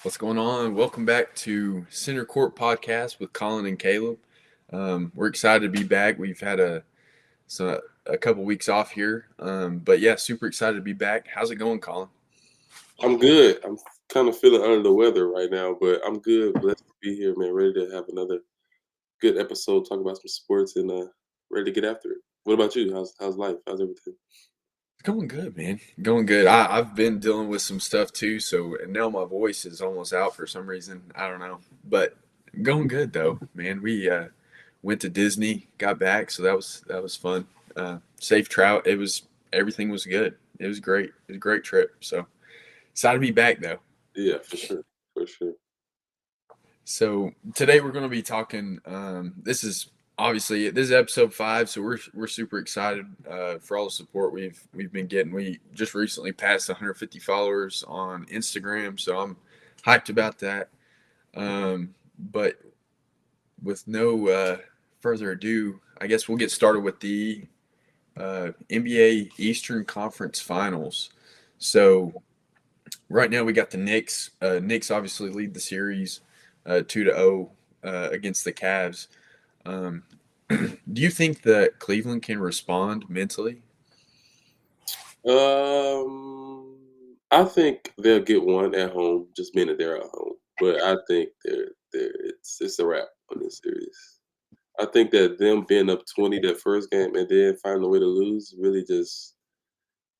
What's going on? Welcome back to Center Court Podcast with Colin and Caleb. We're excited to be back. We've had a couple weeks off here, but yeah, super excited to be back. How's it going, Colin? I'm good. I'm kind of feeling under the weather right now, but I'm good. Blessed to be here, man. Ready to have another good episode, talk about some sports, and ready to get after it. What about you? How's life? How's everything? It's going good, man. Going good. I've been dealing with some stuff too, so and now my voice is almost out for some reason. I don't know, but going good though, man. We went to Disney, got back, so that was fun. Safe trout. Everything was good. It was great. It was a great trip. So excited to be back though. Yeah, for sure, for sure. So today we're going to be talking. This is episode 5, so we're super excited for all the support we've been getting. We just recently passed 150 followers on Instagram, so I'm hyped about that. But with no further ado, I guess we'll get started with the NBA Eastern Conference Finals. So right now we got the Knicks. Knicks obviously lead the series 2-0 against the Cavs. Um, do you think that Cleveland can respond mentally? Um, I think they'll get one at home, just meaning that they're at home. But I think it's a wrap on this series. I think that them being up 20 that first game and then finding a way to lose really just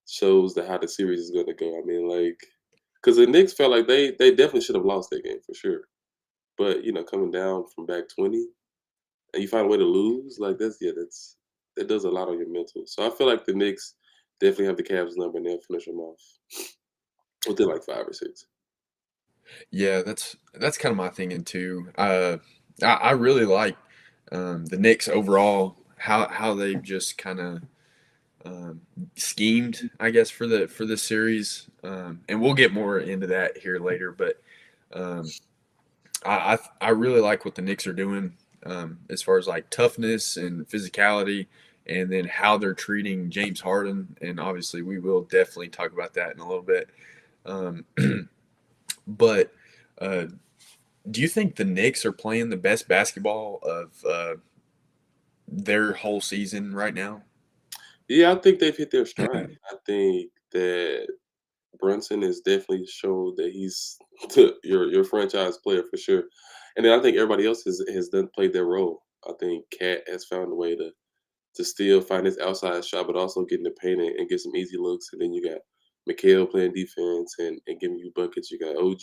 shows that how the series is going to go. I mean, like, because the Knicks felt like they definitely should have lost that game for sure. But coming down from back 20 and you find a way to lose, like that does a lot on your mental. So I feel like the Knicks definitely have the Cavs number and they'll finish them off within like 5 or 6. Yeah, that's kind of my thinking too. I really like the Knicks overall. How they've just kind of schemed, I guess, for the series, and we'll get more into that here later. But um, I really like what the Knicks are doing as far as like toughness and physicality, and then how they're treating James Harden. And obviously, we will definitely talk about that in a little bit. Um, but uh, do you think the Knicks are playing the best basketball of their whole season right now? Yeah, I think they've hit their stride. I think that Brunson has definitely showed that he's your franchise player for sure. And then I think everybody else has done played their role. I think Cat has found a way to still find his outside shot, but also get in the paint and get some easy looks. And then you got Mikhail playing defense and giving you buckets. You got OG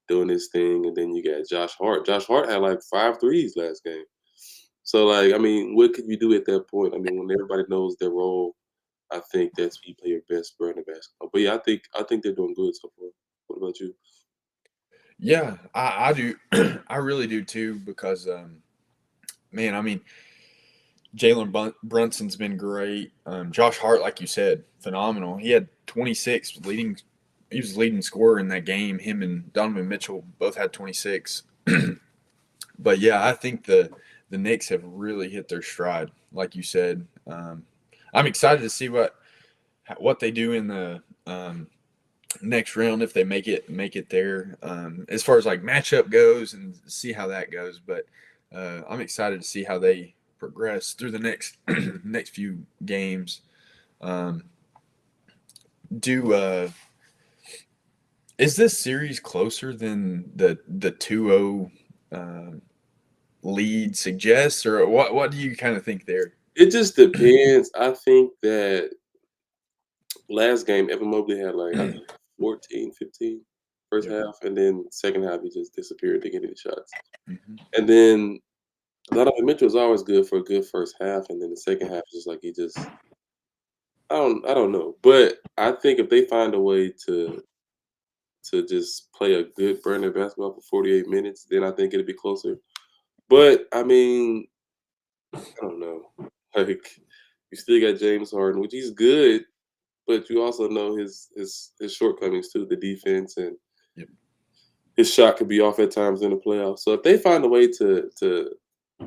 doing his thing, and then you got Josh Hart. Josh Hart had like 5 threes last game. So like, I mean, what could you do at that point? I mean, when everybody knows their role, I think that's when you play your best brand of basketball. But yeah, I think they're doing good so far. What about you? Yeah, I do. I really do too because, man, I mean, Brunson's been great. Josh Hart, like you said, phenomenal. He had 26 leading. He was leading scorer in that game. Him and Donovan Mitchell both had 26. But yeah, I think the Knicks have really hit their stride, like you said. I'm excited to see what they do in the next round if they make it there. As far as like matchup goes, and see how that goes. But I'm excited to see how they progress through the next next few games. Um, do Is this series closer than the 2-0 lead suggests, or what do you kind of think there? It just depends. I think that last game, Evan Mobley had like I think 14, 15 first Yep. half, and then second half he just disappeared to get any shots. Hmm. And then Donovan Mitchell is always good for a good first half, and then the second half is just like he just I don't know. But I think if they find a way to just play a good brand of basketball for 48 minutes, then I think it'll be closer. But I mean, I don't know. Like you still got James Harden, which he's good, but you also know his shortcomings too, the defense and Yep. his shot could be off at times in the playoffs. So if they find a way to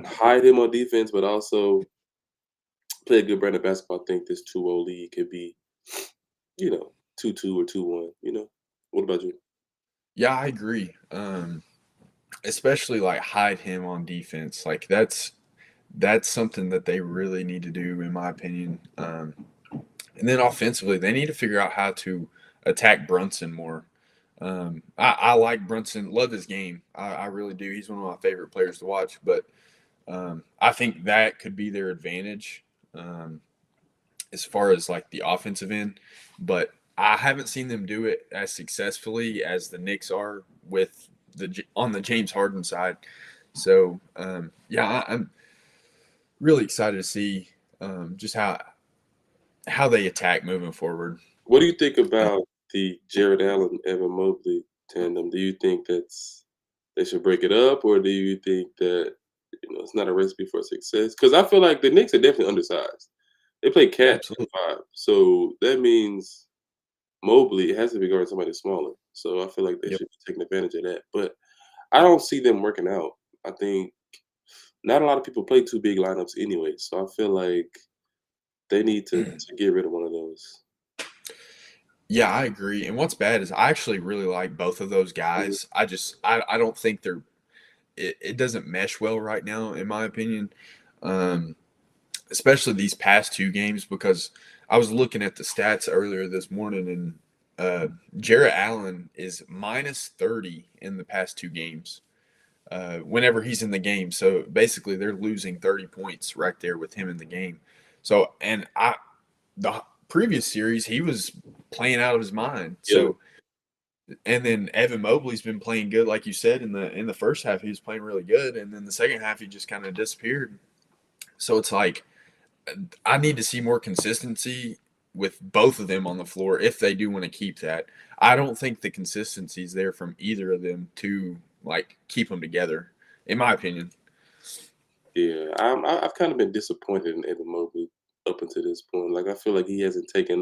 hide him on defense, but also play a good brand of basketball, I think this 2-0 lead could be, 2-2 or 2-1. What about you? Yeah, I agree. Especially like hide him on defense. Like that's something that they really need to do, in my opinion. And then offensively, they need to figure out how to attack Brunson more. I like Brunson, love his game. I really do. He's one of my favorite players to watch. But I think that could be their advantage um, as far as like the offensive end. But I haven't seen them do it as successfully as the Knicks are with on the James Harden side. So yeah, I'm really excited to see just how they attack moving forward. What do you think Uh, about the Jared Allen Evan Mobley tandem? Do you think they should break it up, or do you think that it's not a recipe for success? Because I feel like the Knicks are definitely undersized. They play catch at Absolutely. 5, so that means Mobley has to be guarding somebody smaller. So I feel like they Yep. should be taking advantage of that. But I don't see them working out. I think not a lot of people play 2 big lineups anyway, so I feel like they need to get rid of one of those. Yeah, I agree. And what's bad is I actually really like both of those Mhm. guys. I don't think it doesn't mesh well right now, in my opinion. Um, Especially these past two games because I was looking at the stats earlier this morning and Jarrett Allen is minus 30 in the past two games. Whenever he's in the game. So basically they're losing 30 points right there with him in the game. So and I the previous series he was playing out of his mind. Yeah. So and then Evan Mobley's been playing good, like you said in the first half he was playing really good, and then the second half he just kind of disappeared. So it's like I need to see more consistency with both of them on the floor if they do want to keep that. I don't think the consistency is there from either of them to like keep them together, in my opinion. Yeah, I've kind of been disappointed in Evan Mobley up until this point. Like I feel like he hasn't taken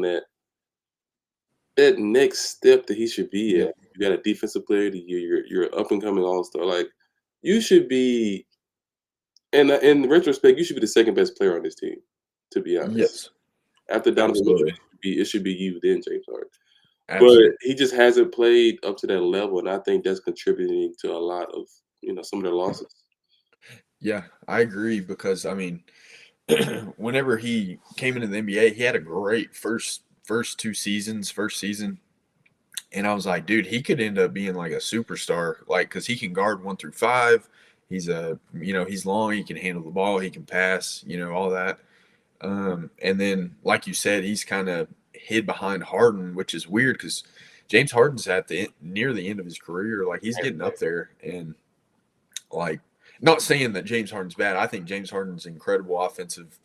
that next step that he should be Yep. at. You got a defensive player of the year. You're up and coming all star. Like you should be. And in retrospect, you should be the second best player on this team. To be honest, Yes. after Donovan Mitchell, Absolutely. it should be you then James Harden. But Absolutely. he just hasn't played up to that level, and I think that's contributing to a lot of some of their losses. Yeah, I agree because I mean, whenever he came into the NBA, he had a great first two seasons, first season, and I was like, dude, he could end up being like a superstar, like because he can guard 1 through 5. He's he's long, he can handle the ball, he can pass, all that. And then, like you said, he's kind of hid behind Harden, which is weird because James Harden's at the near the end of his career, like he's getting up there, and like not saying that James Harden's bad. I think James Harden's an incredible offensive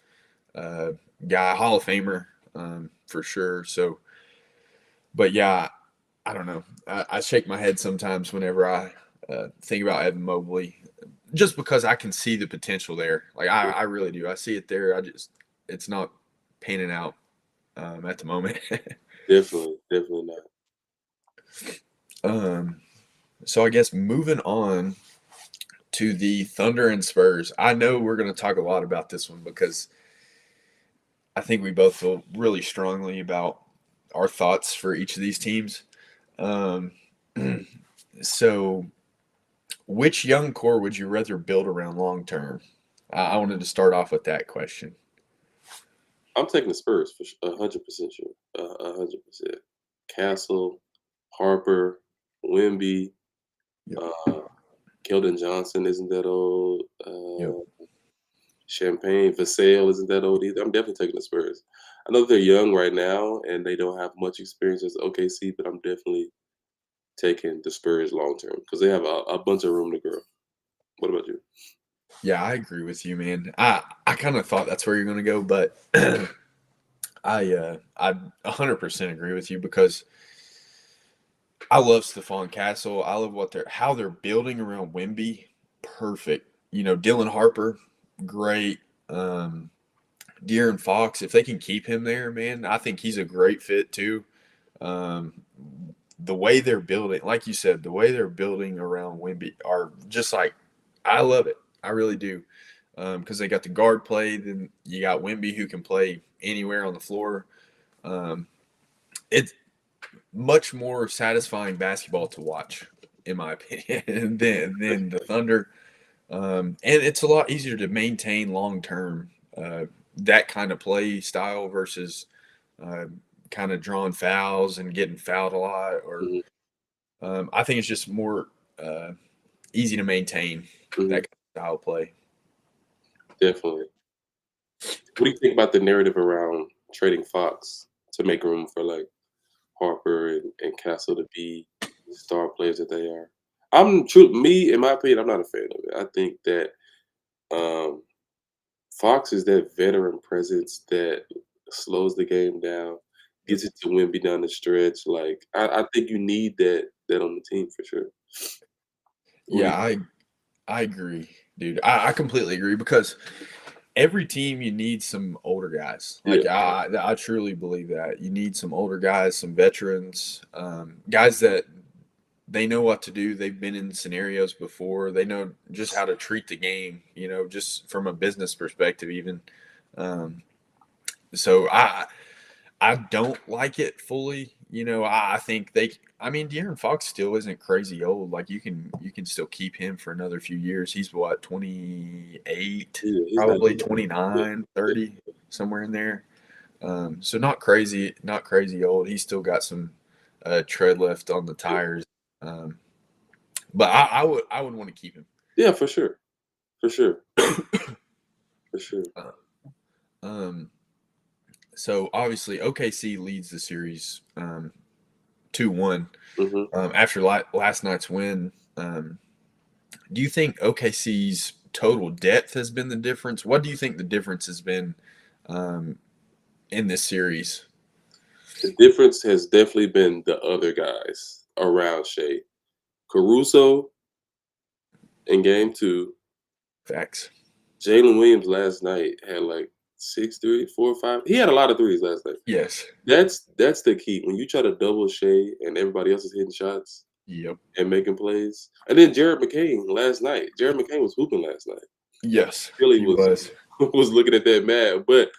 uh, guy, Hall of Famer for sure. So, but yeah, I don't know. I shake my head sometimes whenever I think about Evan Mobley, just because I can see the potential there. Like I really do. I see it there. It's not panning out at the moment. Definitely, definitely not. um, so I guess moving on to the Thunder and Spurs. I know we're going to talk a lot about this one because I think we both feel really strongly about our thoughts for each of these teams. Um, so, which young core would you rather build around long term? I wanted to start off with that question. I'm taking the Spurs for 100% sure. 100%. Castle, Harper, Wimby, Yep. uh, Keldon Johnson isn't that old. Yep. Champagne, Vassell isn't that old either. I'm definitely taking the Spurs. I know they're young right now and they don't have much experience as OKC, but I'm definitely taking the Spurs long term because they have a bunch of room to grow. What about you? Yeah, I agree with you, man. I kind of thought that's where you're going to go, but I 100% agree with you because I love Stephon Castle. I love how they're building around Wimby. Perfect. Dylan Harper, great. Um, De'Aaron Fox, if they can keep him there, man, I think he's a great fit too. Um, the way they're building, like you said, the way they're building around Wimby are just like I love it. I really do. Because they got the guard play, then you got Wimby who can play anywhere on the floor. Um, it's much more satisfying basketball to watch. in my opinion, than the Thunder. And it's a lot easier to maintain long term that kind of play style versus uh, kind of drawing fouls and getting fouled a lot. Or Mhm, I think it's just more easy to maintain mhm, that kind of style play. definitely. What do you think about the narrative around trading Fox to make room for like Harper and Castle to be the star players that they are? Me in my opinion, I'm not a fan of it. I think that um, Fox is that veteran presence that slows the game down, Yep. gets it to Wemby down the stretch. Like I think you need that on the team for sure. What do Yeah, I agree, dude. I completely agree because every team you need some older guys. you, Like I truly believe that you need some older guys, some veterans, guys that they know what to do. They've been in scenarios before. They know just how to treat the game. Just from a business perspective, even. Um, so I don't like it fully. I think they. I mean, De'Aaron Fox still isn't crazy old. Like you can still keep him for another few years. He's what 28, yeah, he's not. probably Yeah, 29, yeah, 30, somewhere in there. So not crazy old. He's still got some tread left on the yeah. tires. Um, but I would want to keep him. Yeah, for sure, for sure, for sure. Uh, um, so obviously OKC leads the series 2-1 Hmm. after last night's win. Do you think OKC's total depth has been the difference? What do you think the difference has been um, in this series? The difference has definitely been the other guys around Shea. Caruso in game two, Facts. Jalen Williams last night had like 6 3, 4 5. He had a lot of threes last night. Yes. That's the key. When you try to double Shea and everybody else is hitting shots Yep. and making plays. And then Jared McCain last night. Jared McCain was hooping last night. Yes, Philly he was was. was looking at that mad. But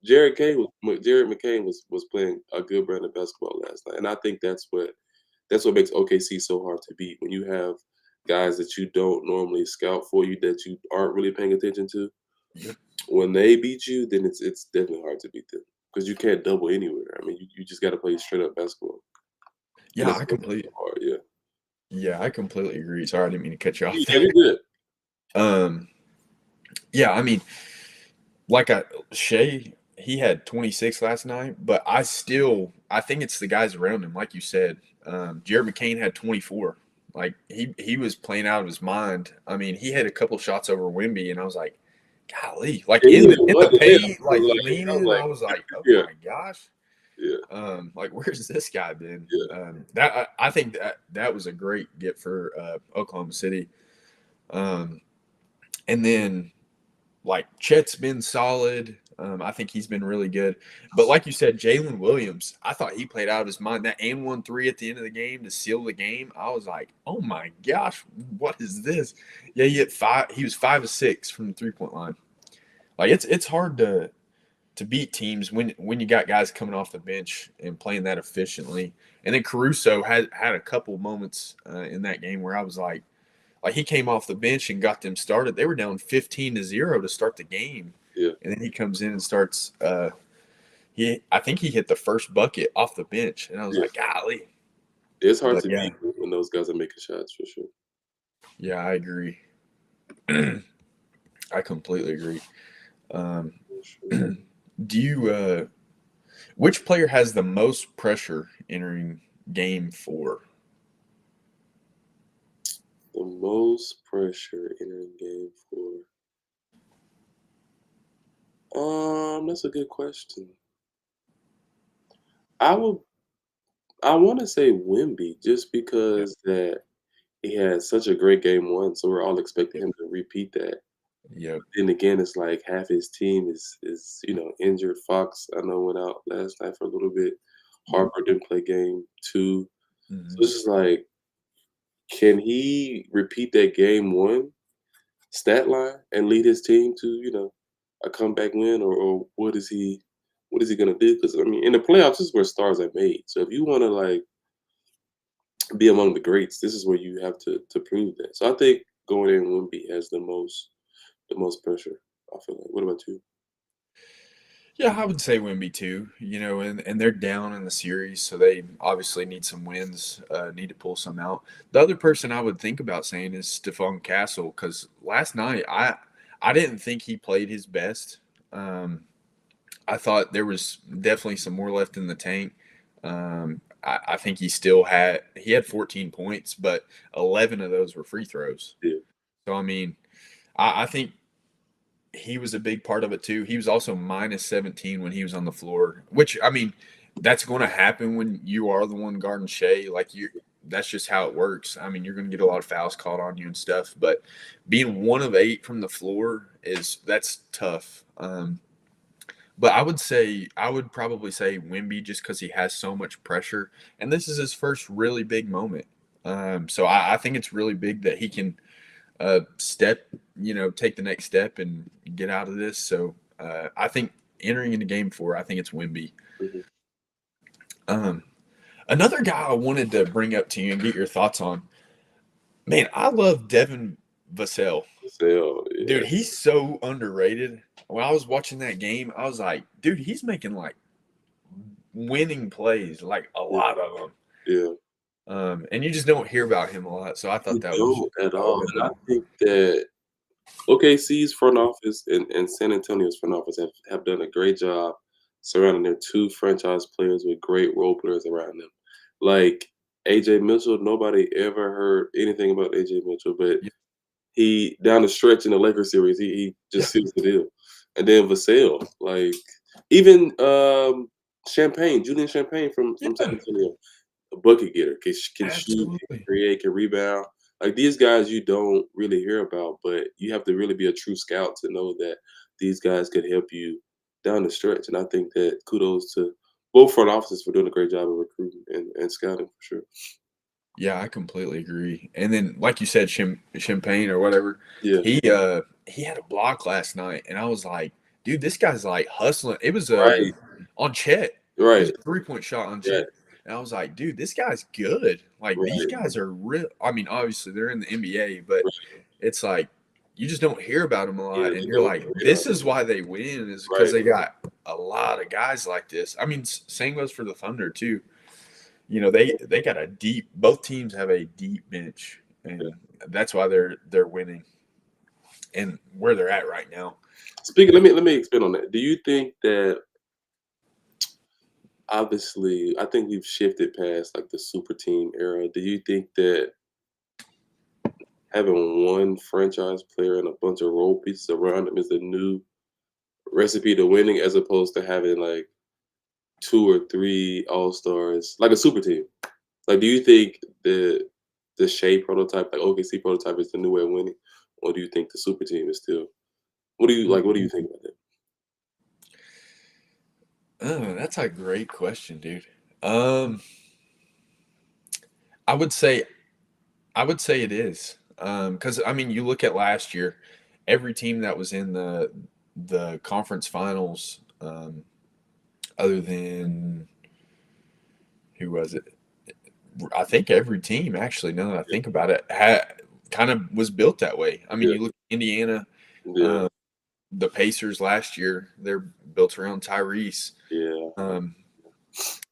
Jared McCain was playing a good brand of basketball last night. And I think that's what makes OKC so hard to beat. When you have guys that you don't normally scout for you, that you aren't really paying attention to, Yep. when they beat you, then it's definitely hard to beat them because you can't double anywhere. I mean, you just got to play straight up basketball, and Yeah, that's I what makes complete. it hard. Yeah, Yeah, I completely agree. Sorry, I didn't mean to cut you off yeah, there. you're good. Yeah, I mean, Shea, he had 26 last night, but I think it's the guys around him, like you said. Jared McCain had 24. Like he was playing out of his mind. I mean, he had a couple shots over Wimby, and I was like, golly, like And he in the didn't in run the it in. paint, like I was leaning. like, I was like, oh yeah, my gosh. yeah, Like where's this guy been? yeah. That I think that was a great get for Oklahoma City. Um, and then like Chet's been solid. I think he's been really good. But like you said, Jalen Williams, I thought he played out of his mind. That and 1 3 at the end of the game to seal the game. I was like, oh my gosh, what is this? Yeah, he hit five. He was 5 of 6 from the 3 point line. Like it's hard to beat teams when you got guys coming off the bench and playing that efficiently. And then Caruso had a couple moments in that game where I was like he came off the bench and got them started. They were down 15-0 to start the game, Yeah, and then he comes in and starts. I think he hit the first bucket off the bench, and I was yeah. like, golly. It's hard But to yeah, beat when those guys are making shots for sure. yeah, I agree. I completely agree. Um, For sure. do you? Which player has the most pressure entering game 4? The most pressure entering game four. That's a good question. I would I want to say Wimby just Yeah. because that he had such a great game one, so we're all expecting him to repeat that. Yep. Then again, it's like half his team is injured. Fox I know went out last night for a little bit. Yep. Harper didn't play game two, so Hmm. it's just like, can he repeat that game one stat line and lead his team to a comeback win, or what is he gonna do? Because I mean, in the playoffs, this is where stars are made. So if you want to like be among the greats. This is where you have to prove that. So I think going in Wemby has the most pressure. I feel like. What about you? Yeah, I would say Wimby too. And they're down in the series, so they obviously need some wins. Need to pull some out. The other person I would think about saying is Stephon Castle because last night I didn't think he played his best. Um, I thought there was definitely some more left in the tank. I think he had 14 points, but 11 of those were free throws. Yeah. So I mean, I think he was a big part of it too. He was also minus 17 when he was on the floor, which I mean, that's going to happen when you are the one guarding Shea. That's just how it works. I mean, you're going to get a lot of fouls called on you and stuff, but being 1 of 8 from the floor that's tough. But I would probably say Wimby just because he has so much pressure, and this is his first really big moment. So I think it's really big that he can take the next step and get out of this. So I think entering into game 4, I think it's Wimby. Mhm. Um, Another guy I wanted to bring up to you and get your thoughts on. Man, I love Devin Vassell. So yeah, Dude, he's so underrated. When I was watching that game, I was like, dude, he's making like winning plays, like a yeah, lot of them. yeah. And you just don't hear about him a lot. So I thought You that was don't at I would all, have and I been think that OKC's front office and San Antonio's front office have done a great job surrounding their two franchise players with great role players around them. Like AJ Mitchell, nobody ever heard anything about AJ Mitchell, but yeah, he down the stretch in the Lakers series, he yeah, just seals the deal. And then Vassell, like even Julian Champagne from San yeah, Antonio, a bucket getter, can shoot, can absolutely. create, can rebound. Like these guys, you don't really hear about, but you have to really be a true scout to know that these guys could help you down the stretch. And I think that kudos to both front offices for doing a great job of recruiting and scouting for sure. Yeah, I completely agree. And then, like you said, Champagne or whatever, Yeah, he had a block last night, and I was like, dude, this guy's like hustling. It was right, on Chet. It was right, a 3-point shot on right, Chet, and I was like, dude, this guy's good. Like these right, guys are real. I mean, obviously they're in the NBA, but right. it's like you just don't hear about them a Yeah, lot, and they you're go like, under the radar. this is why they win is because Right. they got a lot of guys like this. I mean, same goes for the Thunder too. They got a deep. Both teams have a deep bench, Yeah. and that's why they're winning and where they're at right now. Speaking, let me expand on that. Do you think that obviously I think we've shifted past like the super team era. Do you think that having one franchise player and a bunch of role pieces around him is the new recipe to winning as opposed to having like two or three all stars, like a super team? Like, do you think the Shea prototype, like OKC prototype, is the new way of winning, or do you think the super team is still? What do you like? What do you think about that? Oh, that's a great question, dude. Um, I would say I would say it is. Because I mean, you look at last year, every team that was in the conference finals, other than who was it? I think every team actually. Now that I think about it, kind of was built that way. I mean, Yeah, you look at Indiana, yeah, um, the Pacers last year. They're built around Tyrese. yeah, Um,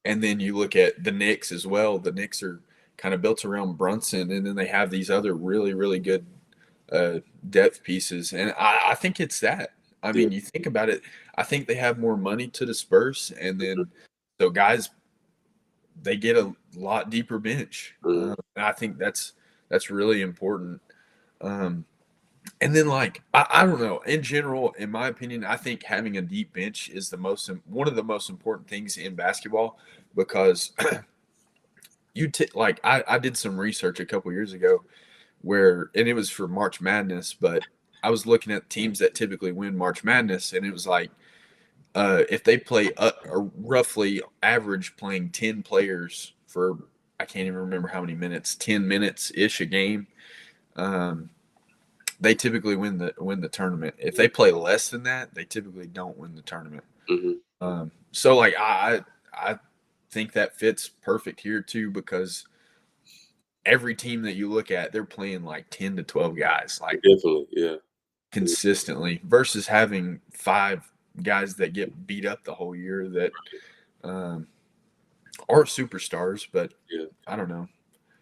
and then you look at the Knicks as well. The Knicks are kind of built around Brunson, and then they have these other really, really good uh, depth pieces. And I think it's that. I yeah. mean, you think about it. I think they have more money to disperse, and then so guys they get a lot deeper bench. Mhm, And I think that's really important. Um, and then I don't know. In general, in my opinion, I think having a deep bench is one of the most important things in basketball because I did some research a couple years ago and it was for March Madness, but I was looking at teams that typically win March Madness, and it was like if they play a roughly average playing 10 players for I can't even remember how many minutes, 10 minutes ish a game. Um, they typically win the tournament. If they play less than that, they typically don't win the tournament. mhm. So like I think that fits perfect here too because every team that you look at, they're playing like 10 to 12 guys, like Definitely, yeah. consistently, versus having 5 guys that get beat up the whole year that um, are superstars. But Yeah. I don't know.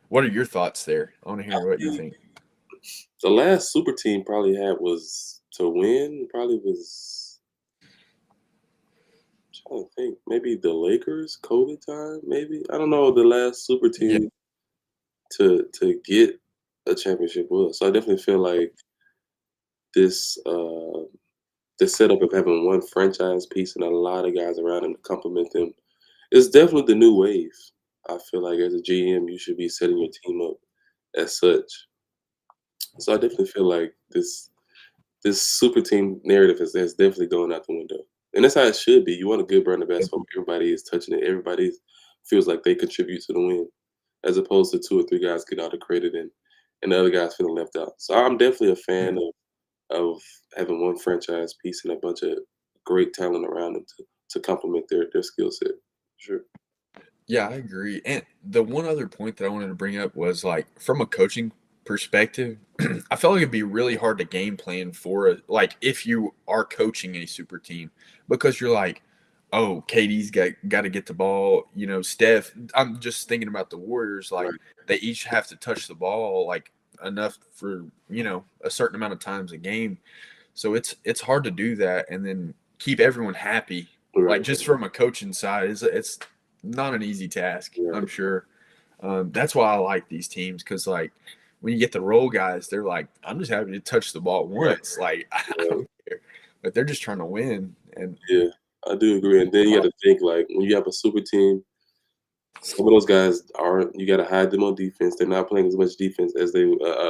What are your thoughts there? I want to I hear what you think think. the last super team probably had was to win, probably was trying to think, maybe the Lakers, COVID time, maybe. I don't know the last super Yeah, team to get a championship was. So I definitely feel like this the setup of having one franchise piece and a lot of guys around him to complement them is definitely the new wave. I feel like as a GM, you should be setting your team up as such. So I definitely feel like this super team narrative has definitely gone out the window. And that's how it should be. You want a good brand of basketball. Everybody is touching it. Everybody feels like they contribute to the win, as opposed to 2 or 3 guys get all the credit and the other guys feeling left out. So I'm definitely a fan of having one franchise piece and a bunch of great talent around them to complement their skill set. Sure. yeah, I agree. And the one other point that I wanted to bring up was like from a coaching perspective, I felt like it'd be really hard to game plan for it, like if you are coaching a super team, because you're like, oh, KD's got to get the ball. You know, Steph. I'm just thinking about the Warriors. Like Right. they each have to touch the ball like enough for a certain amount of times a game. So it's hard to do that and then keep everyone happy. Like Right. just from a coaching side, it's not an easy task, I'm Right. sure. That's why I like these teams because like when you get the role guys, they're like, I'm just happy to touch the ball Right. once. Like I Right. don't care, but they're just trying to win. And Yeah, I do agree. And then you got to think like when you have a super team, some of those guys aren't. You got to hide them on defense. They're not playing as much defense as a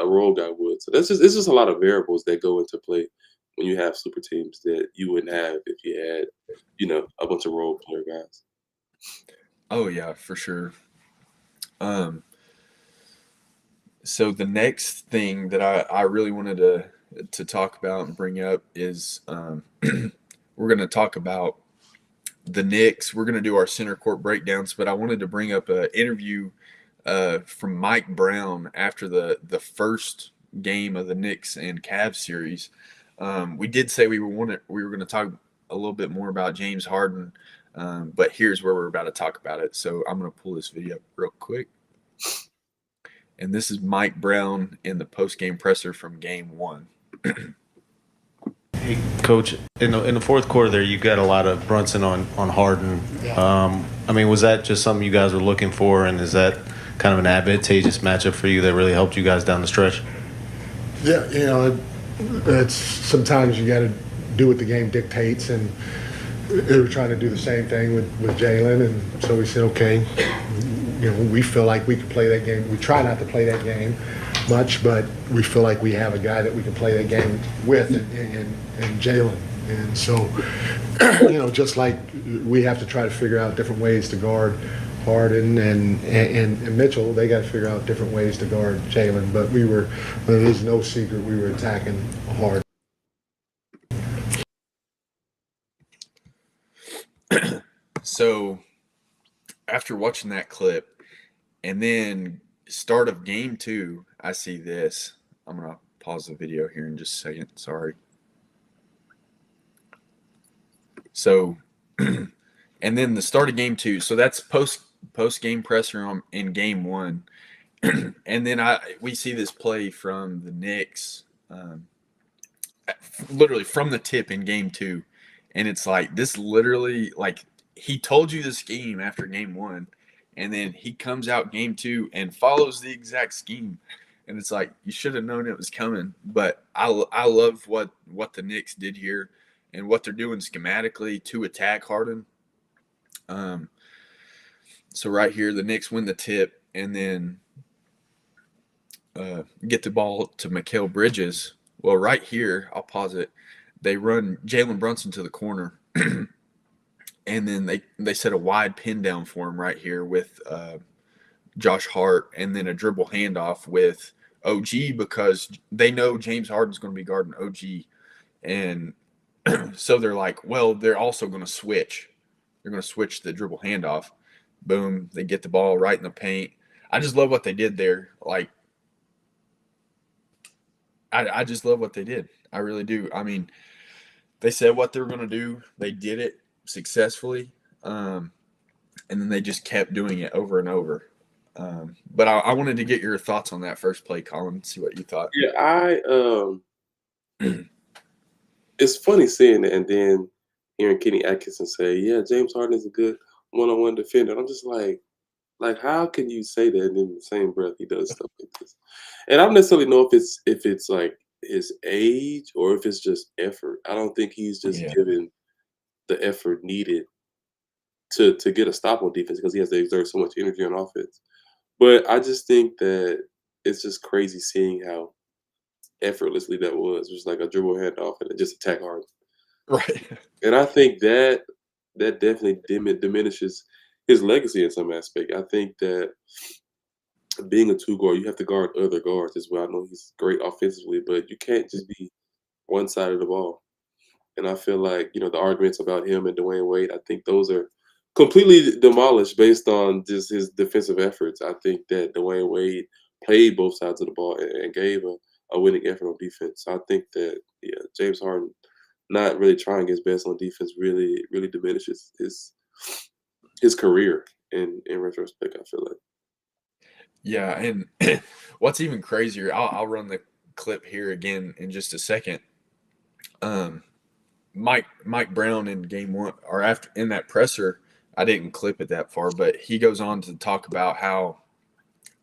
role guy would. So that's just it's just a lot of variables that go into play when you have super teams that you wouldn't have if you had, a bunch of role player guys. oh yeah, for sure. Um, so the next thing that I really wanted to talk about and bring up is we're going to talk about the Knicks. We're going to do our center court breakdowns, but I wanted to bring up an interview from Mike Brown after the first game of the Knicks and Cavs series. We did say we were going to talk a little bit more about James Harden, but here's where we're about to talk about it. So I'm going to pull this video up real quick. And this is Mike Brown in the post game presser from Game 1. Hey, Coach, in the fourth quarter there, you got a lot of Brunson on Harden. I mean, was that just something you guys were looking for, and is that kind of an advantageous matchup for you that really helped you guys down the stretch? Yeah, it's sometimes you got to do what the game dictates, and they were trying to do the same thing with Jalen, and so we said, okay, we feel like we can play that game. We try not to play that game much, but we feel like we have a guy that we can play that game with and Jalen. And so, just like we have to try to figure out different ways to guard Harden and Mitchell, they got to figure out different ways to guard Jalen. But it is no secret we were attacking hard. So after watching that clip and then start of Game 2, I see this. I'm going to pause the video here in just a second. Sorry. So, and then the start of Game 2. So that's post game presser in Game 1. And then we see this play from the Knicks, literally from the tip in Game 2. And it's like, this literally, like, he told you the scheme after Game 1. And then he comes out Game 2 and follows the exact scheme. And it's like, you should have known it was coming. But I love what the Knicks did here and what they're doing schematically to attack Harden. So right here, the Knicks win the tip and then get the ball to Mikal Bridges. Well, right here, I'll pause it. They run Jalen Brunson to the corner. And then they set a wide pin down for him right here with Josh Hart, and then a dribble handoff with OG because they know James Harden's going to be guarding OG. And so they're like, well, they're also going to switch. They're going to switch the dribble handoff. Boom, they get the ball right in the paint. I just love what they did there. Like, I just love what they did. I really do. I mean, they said what they were going to do. They did it successfully, and then they just kept doing it over and over. But I wanted to get your thoughts on that first play, Colin. See what you thought. Yeah, it's funny seeing it and then hearing Kenny Atkinson say, "Yeah, James Harden is a good one-on-one defender." And I'm just like, how can you say that and in the same breath he does stuff like this? And I don't necessarily know if it's like his age or if it's just effort. I don't think he's just Yeah. given the effort needed to get a stop on defense because he has to exert so much energy on offense. But I just think that it's just crazy seeing how effortlessly that was. It was like a dribble handoff and just attack hard. Right. And I think that definitely diminishes his legacy in some aspect. I think that being a two guard, you have to guard other guards as well. I know he's great offensively, but you can't just be one side of the ball. And I feel like, the arguments about him and Dwayne Wade, I think those are completely demolished based on just his defensive efforts. I think that Dwayne Wade played both sides of the ball and gave a winning effort on defense. So I think that, yeah, James Harden not really trying his best on defense really, really diminishes his career in retrospect, I feel like. Yeah, and what's even crazier, I'll run the clip here again in just a second. Mike Brown in game one or after in that presser, I didn't clip it that far, but he goes on to talk about how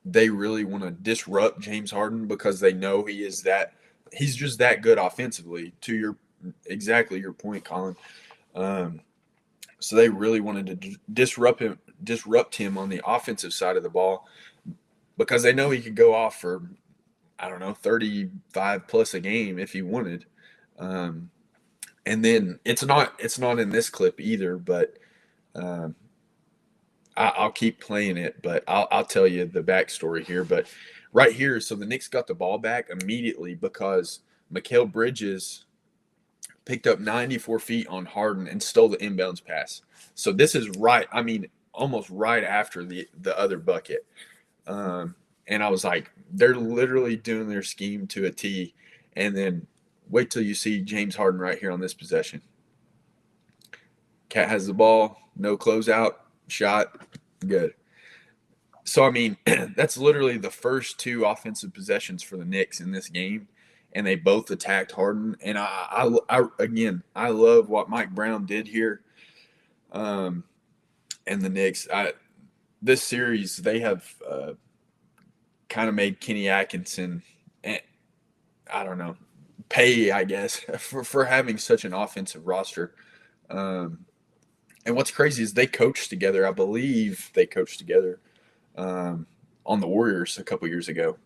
they really want to disrupt James Harden because they know he's just that good offensively. To exactly your point, Colin. So they really wanted to disrupt him on the offensive side of the ball because they know he could go off for, I don't know, 35 plus a game if he wanted. And then it's not in this clip either, but I'll keep playing it, but I'll tell you the backstory here. But right here, so the Knicks got the ball back immediately because Mikal Bridges picked up 94 feet on Harden and stole the inbounds pass. So this is right, I mean, almost right after the other bucket. And I was like, they're literally doing their scheme to a T. And then wait till you see James Harden right here on this possession. Cat has the ball, no closeout, shot, good. So, I mean, that's literally the first two offensive possessions for the Knicks in this game, and they both attacked Harden. And I love what Mike Brown did here. And the Knicks, this series, they have kind of made Kenny Atkinson, I don't know, pay, I guess, for having such an offensive roster. And what's crazy is they coached together. I believe they coached together on the Warriors a couple years ago.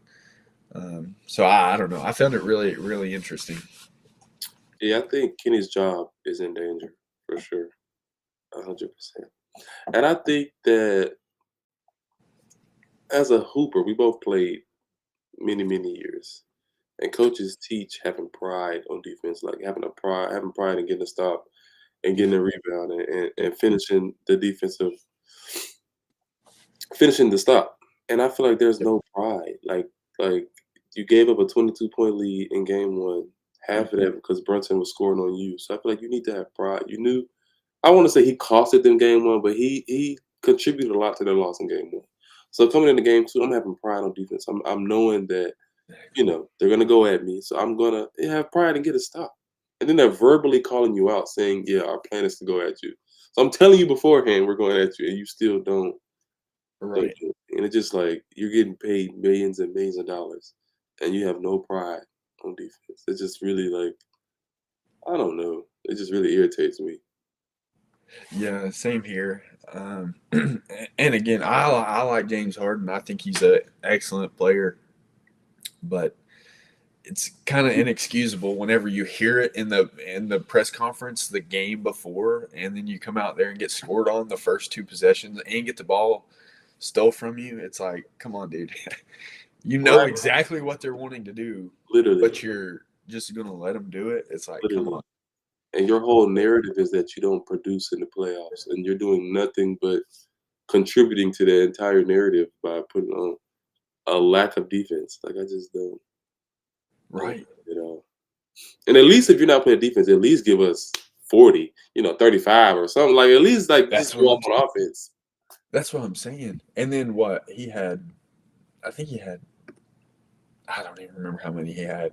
So I don't know. I found it really, really interesting. Yeah, I think Kenny's job is in danger for sure, 100%. And I think that as a hooper, we both played many, many years, and coaches teach having pride on defense, like having pride in getting a stop and getting a rebound and finishing the stop. And I feel like there's no pride. Like you gave up a 22-point lead in game one, half of that because Brunson was scoring on you. So I feel like you need to have pride. You knew, I want to say he costed them game one, but he contributed a lot to their loss in game one. So coming into game two, I'm having pride on defense. I'm knowing that, they're gonna go at me. So I'm gonna have pride and get a stop. And then they're verbally calling you out saying, yeah, our plan is to go at you. So I'm telling you beforehand we're going at you, and you still don't Right. do it. And it's just like you're getting paid millions and millions of dollars and you have no pride on defense. It's just really like, I don't know. It just really irritates me. Yeah, same here. And again, I like James Harden. I think he's an excellent player, but it's kind of inexcusable whenever you hear it in the press conference the game before, and then you come out there and get scored on the first two possessions and get the ball stole from you. It's like, come on, dude. You know Right. exactly what they're wanting to do, Literally. but you're just gonna let them do it. It's like, come Literally. on. And your whole narrative is that you don't produce in the playoffs and you're doing nothing but contributing to the entire narrative by putting on a lack of defense. Like, I just don't Right. get it all. And at least if you're not playing defense, at least give us 40, 35 or something. Like, at least like That's just what go I'm off on offense. That's what I'm saying. And then what he had, I think he had, I don't even remember how many he had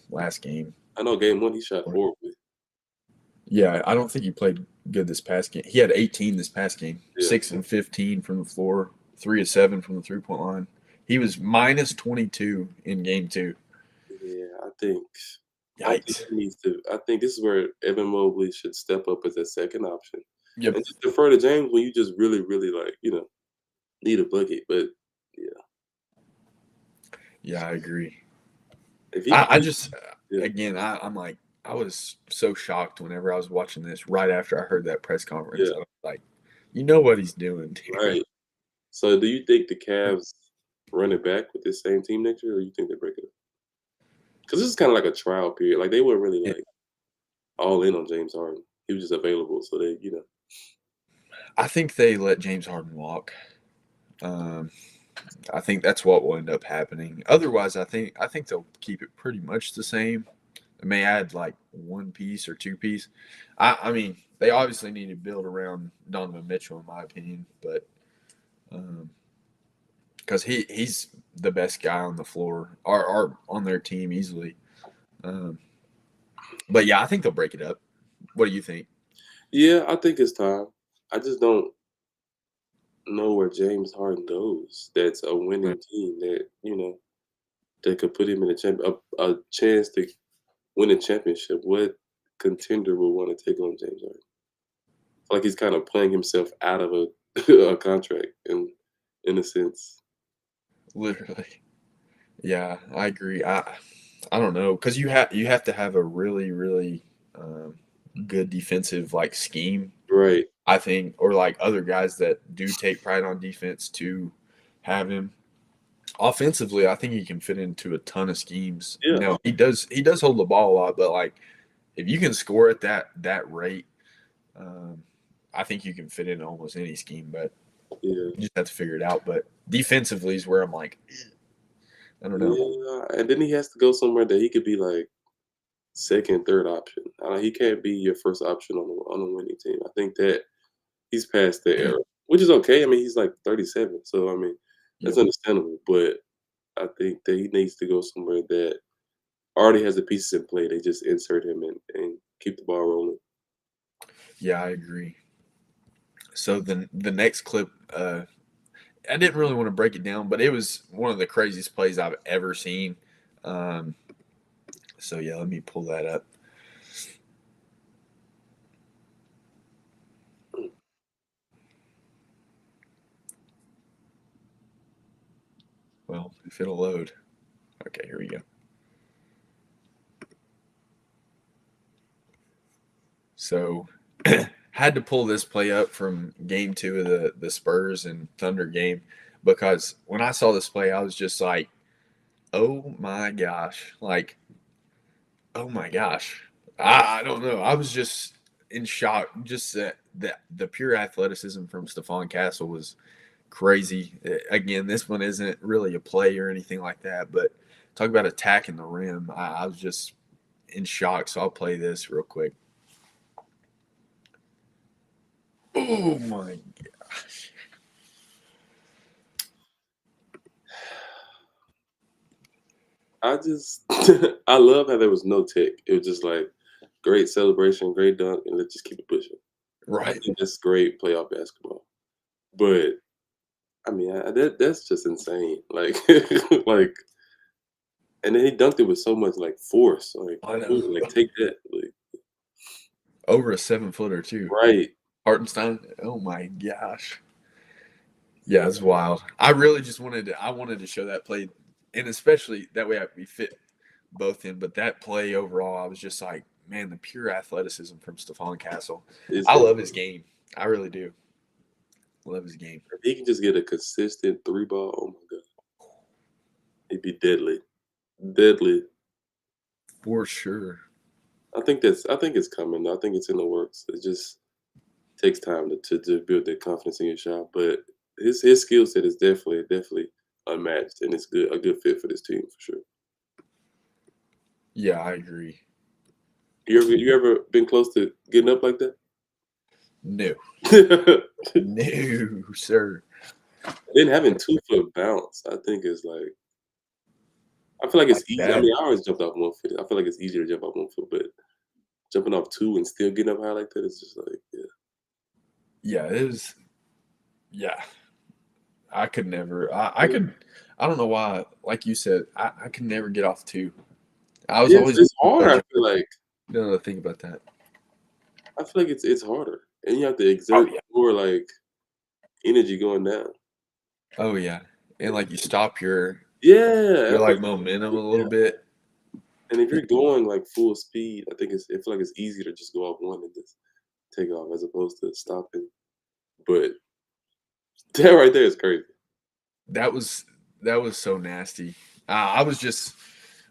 last game. I know game one he shot horribly. Yeah, I don't think he played good this past game. He had 18 this past game, Yeah. 6 and 15 from the floor, 3 of 7 from the 3-point line. He was minus 22 in game 2. Yeah, I think Yikes. he needs to. I think this is where Evan Mobley should step up as a second option Yep. and just defer to James when you just really, really like need a bucket. But Yeah, I agree. if he, I just, Yeah. again, I'm like, I was so shocked whenever I was watching this right after I heard that press conference. Yeah. I was like, you know what he's doing, dude. Right. So, do you think the Cavs run it back with this same team next year, or you think they break it up? Because this is kind of like a trial period. Like they weren't really Yeah. like all in on James Harden. He was just available, so they, I think they let James Harden walk. I think that's what will end up happening. Otherwise, I think they'll keep it pretty much the same. They may add like one piece or two piece. I mean, they obviously need to build around Donovan Mitchell, in my opinion, but because he's the best guy on the floor or on their team easily. But yeah, I think they'll break it up. What do you think? Yeah, I think it's time. I just don't know where James Harden goes. That's a winning team that could put him in a chance to win a championship. What contender would want to take on James Harden? I feel like he's kind of playing himself out of a contract in a sense. Literally. Yeah, I agree. I don't know because you have to have a really really good defensive like scheme. Right. I think, or like other guys that do take pride on defense to have him. Offensively, I think he can fit into a ton of schemes. Yeah. Now he does hold the ball a lot, but like if you can score at that rate, I think you can fit in almost any scheme. But Yeah. you just have to figure it out. But defensively is where I'm like, I don't know. Yeah, and then he has to go somewhere that he could be like second, third option. He can't be your first option on a winning team. I think that he's past the era, which is okay. I mean, he's like 37, so I mean, that's Yep. understandable. But I think that he needs to go somewhere that already has the pieces in play. They just insert him and keep the ball rolling. Yeah, I agree. So the next clip, I didn't really want to break it down, but it was one of the craziest plays I've ever seen. So yeah, let me pull that up. Well, if it'll load. Okay, here we go. So had to pull this play up from game 2 of the Spurs and Thunder game because when I saw this play, I was just like, oh my gosh. Like, oh my gosh. I don't know. I was just in shock. Just that the pure athleticism from Stephon Castle was crazy. Again, this one isn't really a play or anything like that, but talk about attacking the rim. I was just in shock. So I'll play this real quick. Oh my gosh. I love how there was no tech. It was just like great celebration, great dunk, and let's just keep it pushing. I Right. think that's great playoff basketball. But I mean, that's just insane. Like, like, and then he dunked it with so much like force. Like, I know. ooh, like take that. Like, Over a 7-footer too. right. Hartenstein. Oh my gosh. Yeah, it's wild. I really just wanted to show that play, and especially that way we fit both in. But that play overall, I was just like, man, the pure athleticism from Stephon Castle. I love his game. I really do. Love his game. If he can just get a consistent 3-ball, oh my god, he'd be deadly, deadly. For sure. I think it's coming. I think it's in the works. It just takes time to build that confidence in your shot. But his skill set is definitely unmatched, and it's a good fit for this team for sure. Yeah, I agree. You ever been close to getting up like that? No, Then no, sir. having 2 foot bounce, I think is like I feel like it's Like easy. I that. mean, I always jumped off 1 foot. I feel like it's easier to jump off 1 foot, but jumping off 2 and still getting up high like that is just like Yeah, it was. Yeah, I could never. I could. I don't know why. Like you said, I could never get off two. I was always It's hard. I feel like no think about that. it's harder, and you have to Oh exert yeah. more like energy going down. Oh yeah. And like you stop Yeah, your like momentum a little bit. and if you're going like full speed, I feel like it's easier to just go off one and just take off as opposed to stopping. But that right there is crazy. That was so nasty. I was just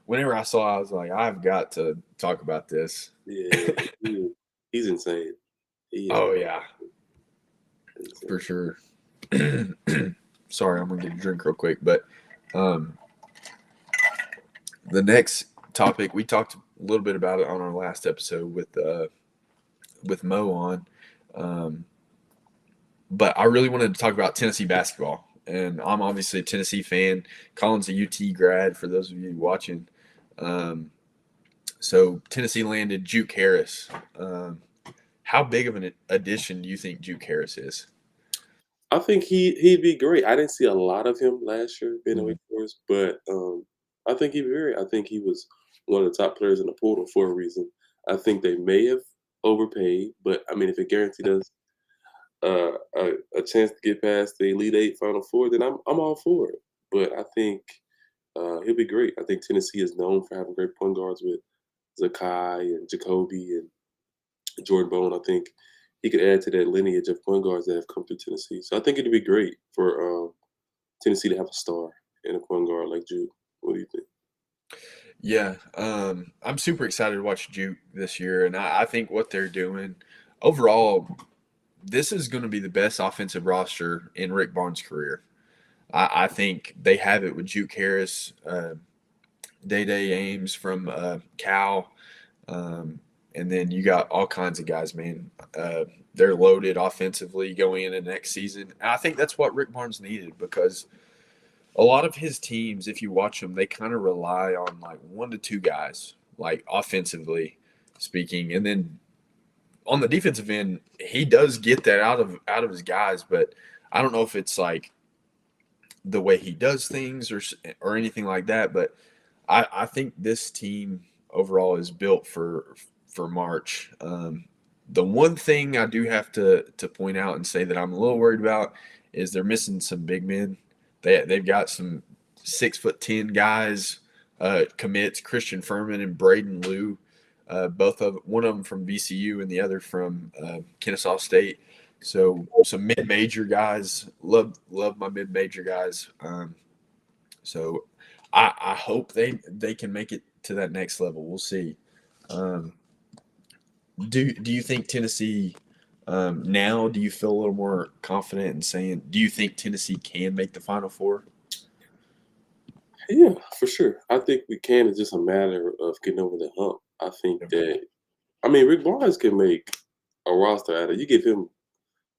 whenever I saw, I was like, I've got to talk about this. Yeah, he's insane. He is Oh yeah, insane. for sure. Sorry, I'm gonna get a drink real quick, but um, the next topic we talked a little bit about it on our last episode with Mo on, um, but I really wanted to talk about Tennessee basketball, and I'm obviously a Tennessee fan. Colin's a UT grad. For those of you watching, so Tennessee landed Juke Harris. How big of an addition do you think Juke Harris is? I think he'd be great. I didn't see a lot of him last year being a Wake Mhm. Forest, but I think he'd be great. I think he was one of the top players in the portal for a reason. I think they may have overpaid, but I mean, if it guaranteed us a chance to get past the Elite Eight, Final Four, then I'm all for it. But I think he'll be great. I think Tennessee is known for having great point guards with Zakai and Jacoby and Jordan Bone. I think he could add to that lineage of point guards that have come through Tennessee. So I think it'd be great for Tennessee to have a star and a point guard like Jude. What do you think? Yeah, I'm super excited to watch Juke this year, and I think what they're doing overall, this is going to be the best offensive roster in Rick Barnes' career. I think they have it with Juke Harris, Day Ames from Cal, and then you got all kinds of guys, man. They're loaded offensively going into next season. And I think that's what Rick Barnes needed because a lot of his teams, if you watch them, they kind of rely on like 1 to 2 guys, like offensively speaking, and then on the defensive end, he does get that out of his guys, but I don't know if it's like the way he does things or anything like that. But I think this team overall is built for March. The one thing I do have to point out and say that I'm a little worried about is they're missing some big men. They've got some 6'10" guys commits, Christian Furman and Braden Liu, one of them from VCU and the other from Kennesaw State. So some mid-major guys. Love my mid-major guys. So I hope they can make it to that next level. We'll see. Do you think Tennessee now? Do you feel a little more confident in saying? Do you think Tennessee can make the Final Four? Yeah, for sure. I think we can. It's just a matter of getting over the hump. I think that Rick Barnes can make a roster out of it. You give him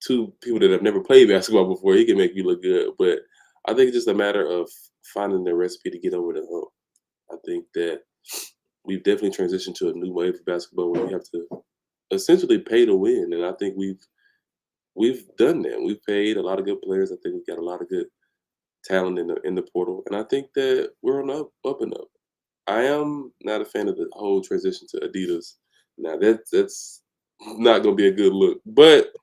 2 people that have never played basketball before, he can make you look good. But I think it's just a matter of finding the recipe to get over the hump. I think that we've definitely transitioned to a new wave of basketball where we have to essentially pay to win, and I think we've done that. We've paid a lot of good players. I think we've got a lot of good talent in the portal, and I think that we're on up and up. I am not a fan of the whole transition to Adidas. Now that's not going to be a good look, but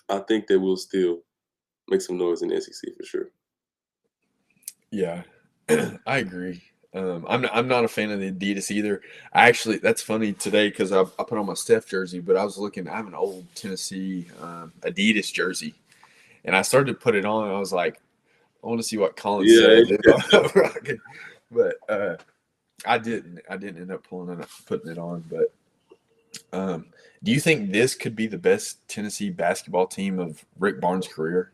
I think that we'll still make some noise in the SEC for sure. Yeah, I agree. I'm not a fan of the Adidas either. That's funny today because I put on my Steph jersey, but I was looking. I have an old Tennessee Adidas jersey, and I started to put it on. And I was like, I want to see what Colin Yeah, says. But I didn't. I didn't end up putting it on. But Do you think this could be the best Tennessee basketball team of Rick Barnes' career?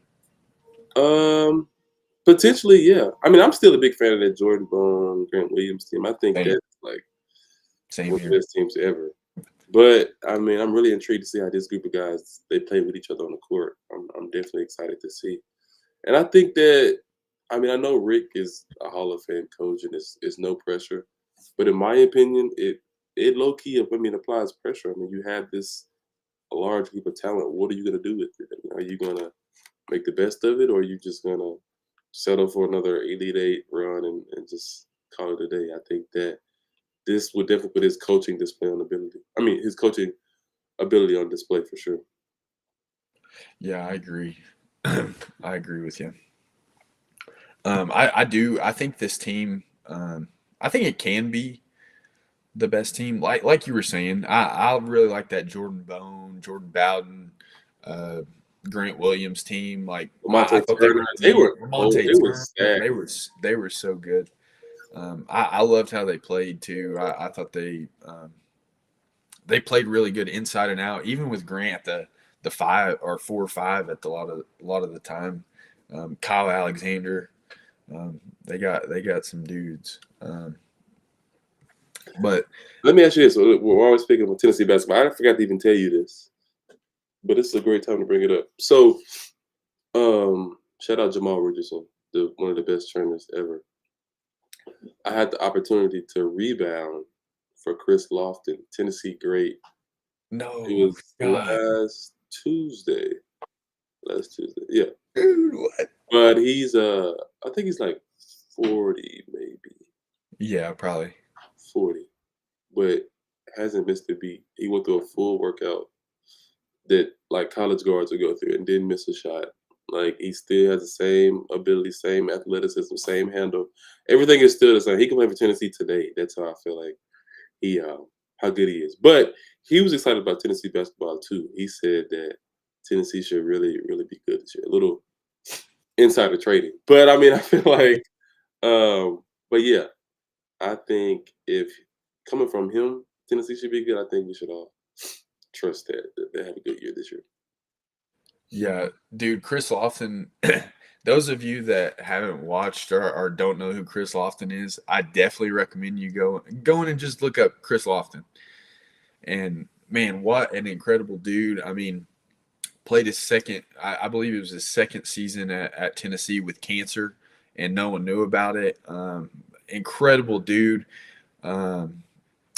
Potentially, yeah. I mean, I'm still a big fan of that Jordan Bone, Grant Williams team. I think Same, that's like same one of the here. best teams ever. But I mean, I'm really intrigued to see how this group of guys they play with each other on the court. I'm definitely excited to see. And I think that I mean, I know Rick is a Hall of Fame coach and it's no pressure. But in my opinion, it low key applies pressure. I mean, you have this a large group of talent. What are you gonna do with it? I mean, are you gonna make the best of it, or are you just gonna settle for another Elite Eight run and just call it a day? I think that this would definitely put his coaching display on ability. I mean, his coaching ability on display for sure. Yeah, I agree. I agree with you. I do. I think this team. I think it can be the best team. Like you were saying, I really like that Jordan Bone, Jordan Bowden, uh, Grant Williams team. Like I Monte thought they Turner, were deep. they Monte were Turner, stacked. they were so good. I loved how they played too. I thought they played really good inside and out, even with Grant the 5 or 4 or 5 at a lot of the time. Kyle Alexander, they got some dudes. But Let me ask you this: we're always speaking of Tennessee basketball. I forgot to even tell you this, but this is a great time to bring it up. So, shout out Jamal Richardson, one of the best trainers ever. I had the opportunity to rebound for Chris Lofton, Tennessee great. It no, was God, last Tuesday, yeah. dude, what? But I think he's like 40, maybe Yeah, probably. 40, but hasn't missed a beat. He went through a full workout that like college guards would go through and didn't miss a shot. Like he still has the same ability, same athleticism, same handle. Everything is still the same. He can play for Tennessee today. That's how I feel like he how good he is. But he was excited about Tennessee basketball too. He said that Tennessee should really, really be good this year. A little insider trading. But I mean I feel like but yeah, I think if coming from him, Tennessee should be good. I think we should all trust that they have a good year this year. Yeah, dude, Chris Lofton. Those of you that haven't watched or don't know who Chris Lofton is, I definitely recommend you going and just look up Chris Lofton. And man, what an incredible dude! I mean, played his second. I believe it was his second season at Tennessee with cancer, and no one knew about it. Incredible dude. Um,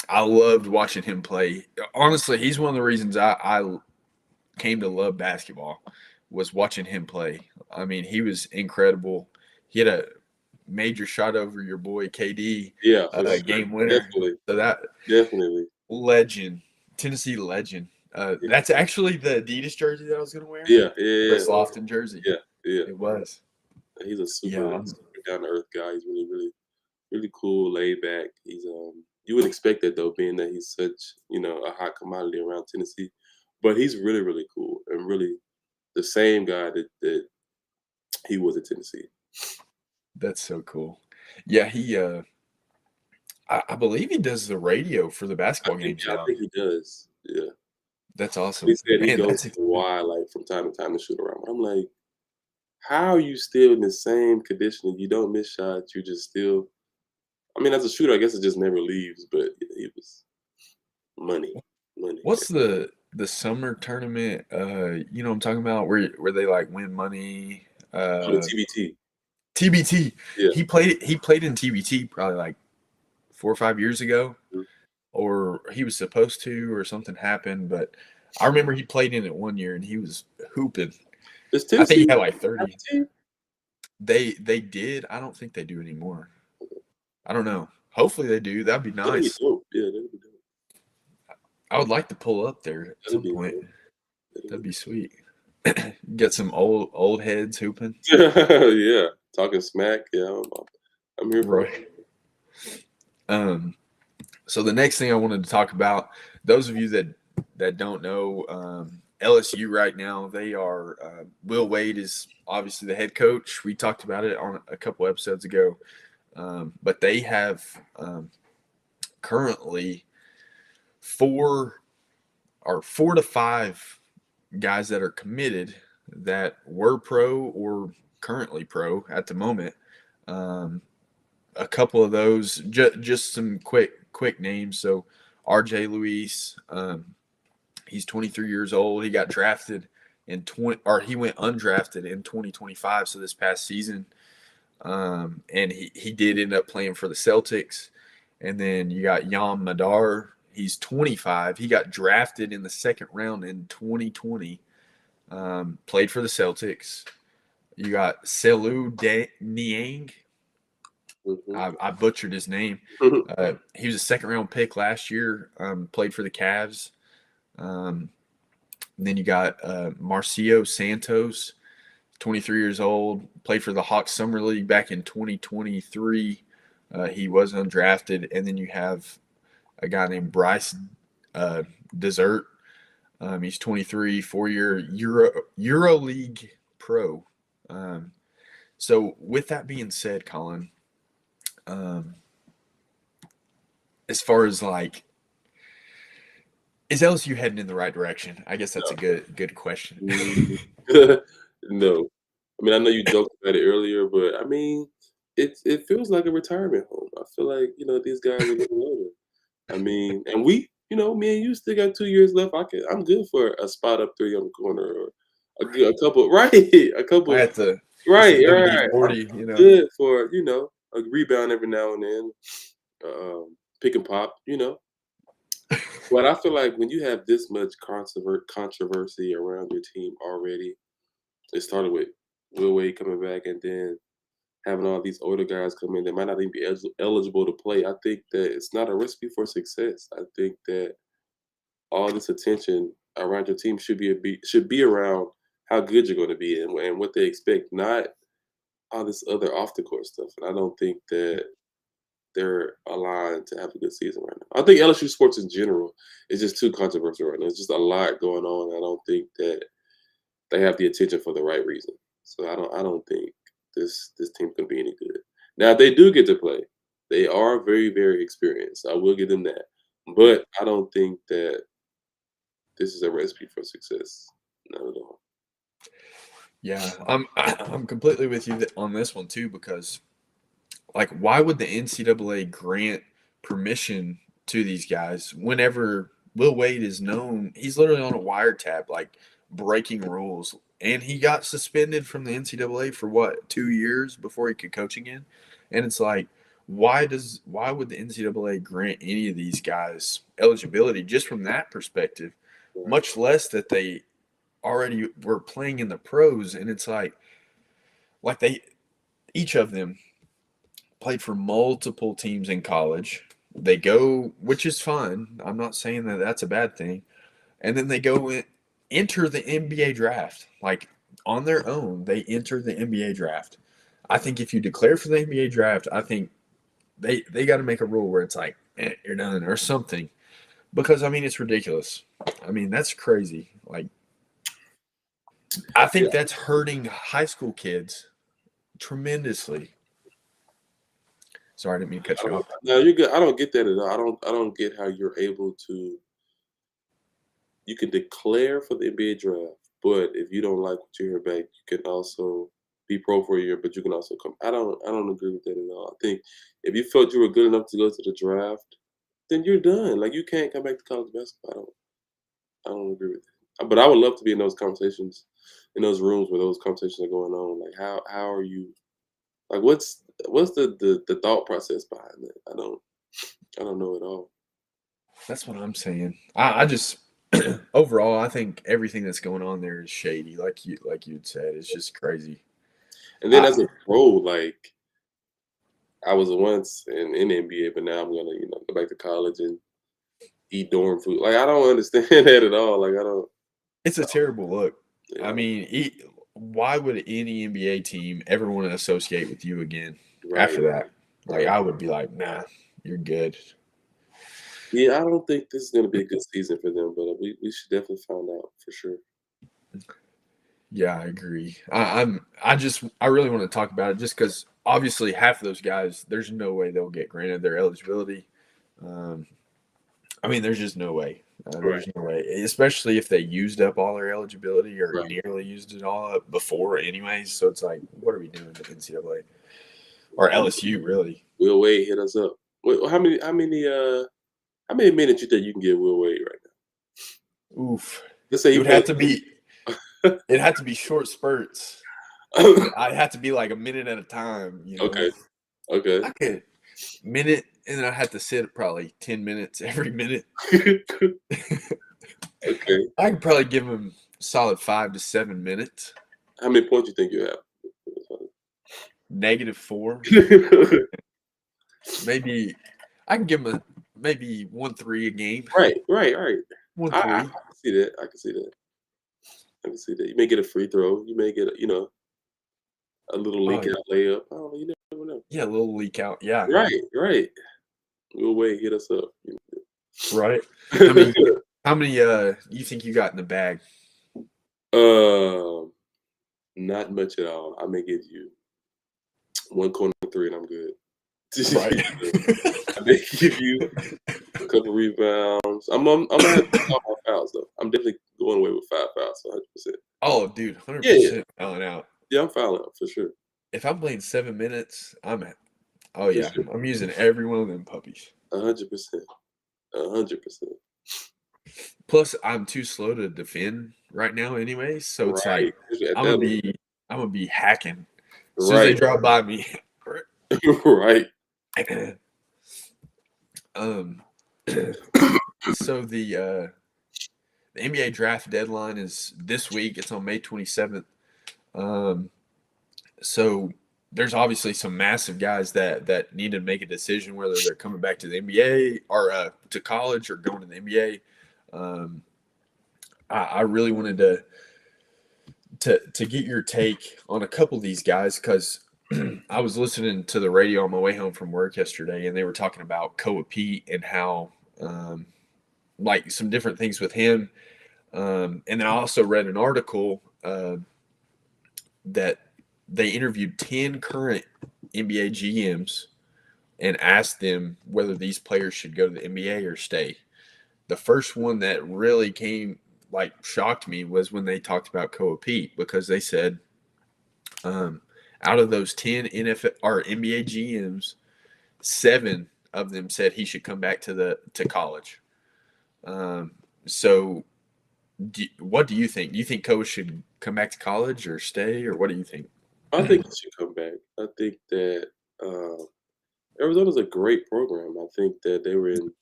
I loved watching him play. Honestly, he's one of the reasons I came to love basketball was watching him play. I mean, he was incredible. He had a major shot over your boy KD, Yeah, for sure. game winner. Definitely. So that Definitely. legend, Tennessee legend. Yeah. That's actually the Adidas jersey that I was going to wear. Yeah, yeah, Chris Lofton jersey. yeah, yeah. It was. He's a Yeah. super down to earth guy. He's really, really, really cool, laid back. He's you would expect that though, being that he's such, a hot commodity around Tennessee. But he's really, really cool and really the same guy that he was at Tennessee. That's so cool. Yeah, I believe he does the radio for the basketball games I now. think he does. Yeah. That's awesome. He said he Man, goes that's to Hawaii like from time to time to shoot around. But I'm like, how are you still in the same condition? You don't miss shots. You just still. I mean, as a shooter, I guess it just never leaves. But it was money. what's the summer tournament, you know what I'm talking about, where they like win money, Oh, the TBT. TBT. Yeah. He played in TBT probably like 4 or 5 years ago, Mhm. or he was supposed to, or something happened, but I remember he played in it one year and he was hooping. Does I think he Tennessee had like have 30. a team? They did. I don't think they do anymore. I don't know. Hopefully they do. That'd be That'd be nice. dope. Yeah, that'd be dope. I would like to pull up there at That'd some be point. dope. That'd be sweet. Get some old heads hooping. Yeah, talking smack. Yeah, I'm here for it. Right. So the next thing I wanted to talk about, those of you that don't know, LSU right now, they are Will Wade is obviously the head coach. We talked about it on a couple episodes ago, but they have currently 4 are 4 to 5 guys that are committed that were pro or currently pro at the moment. A couple of those, just some quick names. So RJ Luis, he's 23 years old. He got drafted in he went undrafted in 2025. So this past season, and he did end up playing for the Celtics. And then you got Yam Madar. He's 25. He got drafted in the second round in 2020. Played for the Celtics. You got Selu Niang. I butchered his name. He was a second-round pick last year. Played for the Cavs. Then you got Marcio Santos, 23 years old. Played for the Hawks Summer League back in 2023. He was undrafted. And then you have a guy named Bryce Desert. He's 23, 4-year EuroLeague pro. So with that being said, Colin, as far as like, is LSU heading in the right direction? I guess that's a good question. No. I mean, I know you joked about it earlier, but I mean, it feels like a retirement home. I feel like, these guys are getting older. I mean, and me and you still got 2 years left. I'm good for a spot up 3 on the corner or a couple, right? A couple, I have to, right. 40, Good for, a rebound every now and then, pick and pop, But I feel like when you have this much controversy around your team already, it started with Will Wade coming back and then having all these older guys come in that might not even be eligible to play. I think that it's not a recipe for success. I think that all this attention around your team should be around how good you're going to be and what they expect, not all this other off the court stuff. And I don't think that they're aligned to have a good season right now. I think LSU sports in general is just too controversial right now. It's just a lot going on. I don't think that they have the attention for the right reason. So I don't think this team can be any good. Now, if they do get to play, they are very, very experienced. I will give them that. But I don't think that this is a recipe for success. Not at all. Yeah, I'm completely with you on this one too, because like, why would the NCAA grant permission to these guys whenever Will Wade is known? He's literally on a wiretap, like breaking rules, and he got suspended from the NCAA for what, 2 years before he could coach again. And it's like, why would the NCAA grant any of these guys eligibility just from that perspective, much less that they already were playing in the pros? And it's like each of them played for multiple teams in college. They go, which is fine. I'm not saying that that's a bad thing. And then they go enter the NBA draft. Like, on their own, they enter the NBA draft. I think if you declare for the NBA draft, I think they got to make a rule where it's like, you're done or something. Because, I mean, it's ridiculous. I mean, that's crazy. Like, I think that's hurting high school kids tremendously. Sorry, I didn't mean to cut you off. No, you're good. I don't get that at all. I don't get how you're able to. You can declare for the NBA draft, but if you don't like what you hear back, you can also be pro for a year, but you can also come. I don't agree with that at all. I think if you felt you were good enough to go to the draft, then you're done. Like, you can't come back to college basketball. I don't agree with that. But I would love to be in those conversations, in those rooms where those conversations are going on. Like, how are you? Like, what's the thought process behind it? I don't know at all. That's what I'm saying. I just overall, I think everything that's going on there is shady. Like you'd said, it's just crazy. And then as a pro, like, I was once in the NBA, but now I'm gonna go back to college and eat dorm food. Like, I don't understand that at all. Like, I don't. It's a terrible look. Yeah. I mean, why would any NBA team ever want to associate with you again after that? Like, I would be like, nah, you're good. Yeah, I don't think this is going to be a good season for them, but we should definitely find out for sure. Yeah, I agree. I really want to talk about it just because obviously half of those guys, there's no way they'll get granted their eligibility. I mean, there's just no way. There's no way, especially if they used up all their eligibility or Right. nearly used it all up before, anyways. So it's like, what are we doing with NCAA or LSU, really? Will Wade hit us up. Wait, how many minutes you think you can give Will Wade right now? Oof. Let's say It he would have to be. It'd have to be short spurts. I'd have to be like a minute at a time. You know? Okay. Okay. I could minute, and then I have to sit probably 10 minutes every minute. Okay. I could probably give him solid 5 to 7 minutes. How many points you think you have? -4. Maybe I can give him maybe 1-3 a game. Right. 1-3. I can see that. I can see that. You may get a free throw. You may get a little leak yeah. out layup. Oh, you never know. Yeah, a little leak out. Yeah. Right. Will Wade hit us up. Right. How many you think you got in the bag? Not much at all. I may give you 1 corner 3 and I'm good. Right. I may give you a couple rebounds. I'm gonna have to call my fouls though. I'm definitely going away with 5 fouls, 100%. Oh, dude, 100% Yeah. fouling out. Yeah, I'm fouling out for sure. If I'm playing 7 minutes, I'm at. Oh yeah, sure. I'm using every one of them puppies. 100%. 100%. Plus, I'm too slow to defend right now, anyway. So it's Right. like At I'm that gonna be hacking as level. soon as they Right. drop by me. Right. So the NBA draft deadline is this week. It's on May 27th. So there's obviously some massive guys that need to make a decision whether they're coming back to the NBA or to college or going to the NBA. I really wanted to get your take on a couple of these guys because I was listening to the radio on my way home from work yesterday, and they were talking about Koa Pete and how like some different things with him. And then I also read an article that they interviewed 10 current NBA GMs and asked them whether these players should go to the NBA or stay. The first one that really shocked me was when they talked about Koa Pete because they said out of those 10 NFL or NBA GMs, 7 of them said he should come back to college. So what do you think? Do you think Koa should come back to college or stay, or what do you think? I think he should come back. I think that Arizona's a great program. I think that they were in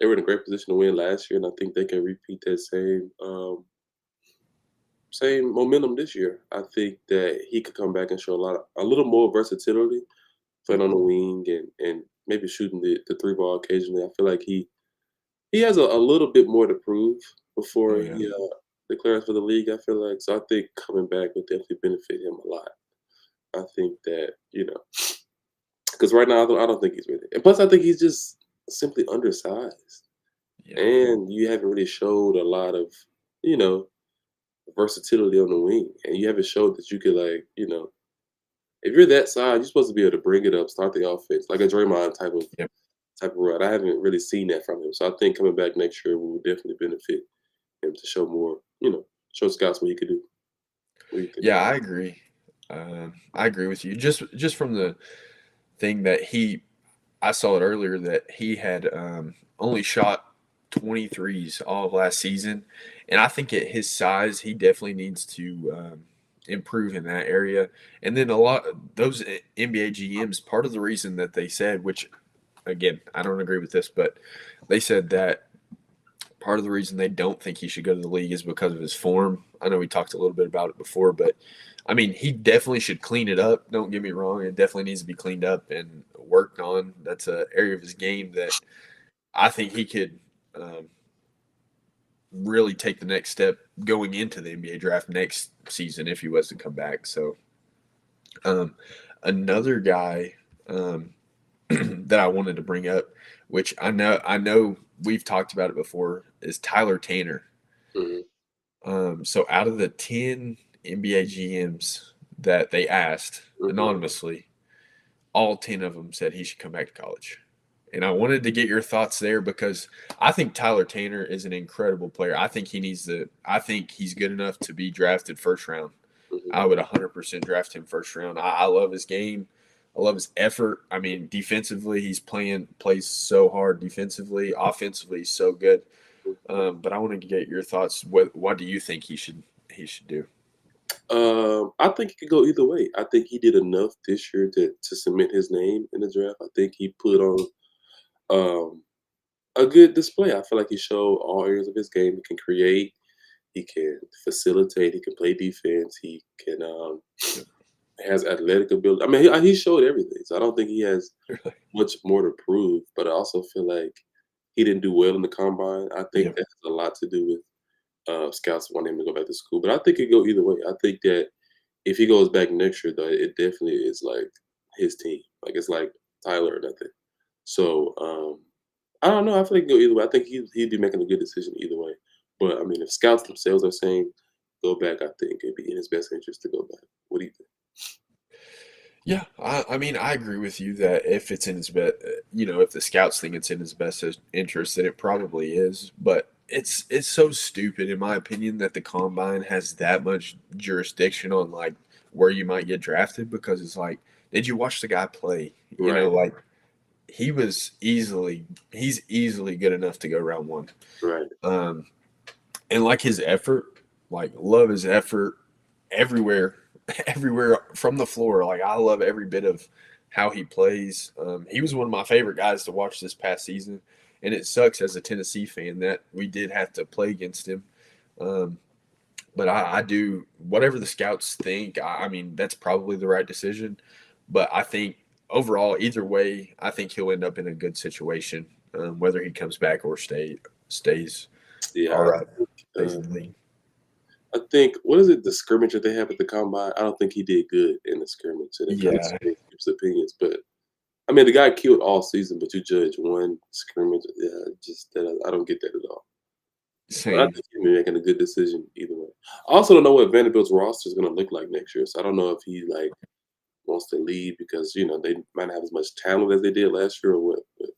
a great position to win last year, and I think they can repeat that same momentum this year. I think that he could come back and show a little more versatility, playing on the wing and maybe shooting the 3 ball occasionally. I feel like he has a little bit more to prove before he declares for the league. I feel like so. I think coming back would definitely benefit him a lot. I think that because right now I don't think he's ready, and plus I think he's just simply undersized, and you haven't really showed a lot of versatility on the wing, and you haven't showed that you could if you're that size, you're supposed to be able to bring it up, start the offense like a Draymond type of run. I haven't really seen that from him, so I think coming back next year will definitely benefit him to show more, show scouts what he could do. What do you think? Yeah, I agree. I agree with you. Just from the thing that I saw it earlier that he had only shot 23s all of last season, and I think at his size, he definitely needs to improve in that area. And then a lot of those NBA GMs, part of the reason that they said, which again I don't agree with this, but they said that part of the reason they don't think he should go to the league is because of his form. I know we talked a little bit about it before, but I mean, he definitely should clean it up. Don't get me wrong. It definitely needs to be cleaned up and worked on. That's an area of his game that I think he could really take the next step going into the NBA draft next season if he was to come back. So another guy that I wanted to bring up, which I know we've talked about it before, is Tyler Tanner. Mhm. So out of the 10 NBA GMs that they asked anonymously, all 10 of them said he should come back to college. And I wanted to get your thoughts there because I think Tyler Tanner is an incredible player. I think I think he's good enough to be drafted first round. Mhm. I would 100% draft him first round. I love his game. I love his effort. I mean, defensively, plays so hard defensively. Offensively, he's so good. But I want to get your thoughts. What do you think he should do? I think it could go either way. I think he did enough this year to cement his name in the draft. I think he put on um, a good display. I feel like he showed all areas of his game. He can create, he can facilitate, he can play defense, he can has athletic ability. I mean, he showed everything. So I don't think he has much more to prove. But I also feel like he didn't do well in the combine. I think Yep. that has a lot to do with scouts wanting him to go back to school. But I think it go either way. I think that if he goes back next year, though, it definitely is like his team. Like it's like Tyler or nothing. So I don't know. I feel like it go either way. I think he'd be making a good decision either way. But I mean, if scouts themselves are saying go back, I think it'd be in his best interest to go back. What do you think? Yeah, I mean, I agree with you that if it's in his best, if the scouts think it's in his best interest, then it probably is. But it's so stupid, in my opinion, that the combine has that much jurisdiction on like where you might get drafted because it's like, did you watch the guy play? Right, Like he's easily good enough to go round one. right. Um, and like his effort, like love his effort everywhere, everywhere from the floor. Like I love every bit of how he plays. He was one of my favorite guys to watch this past season, and it sucks as a Tennessee fan that we did have to play against him. Um, but I do whatever the scouts think. I mean, that's probably the right decision. But I think overall, either way, I think he'll end up in a good situation, whether he comes back or stays. All Yeah, right, stays uh, in the league. I think what is it? The scrimmage that they have at the combine. I don't think he did good in the scrimmage, and it kind of Yeah, swayed people's opinions. But I mean, the guy killed all season, but you judge one scrimmage. Yeah, just that I don't get that at all. But I same. think he'll be making a good decision either way. I also don't know what Vanderbilt's roster is going to look like next year, so I don't know if he like wants to leave because they might not have as much talent as they did last year or what. But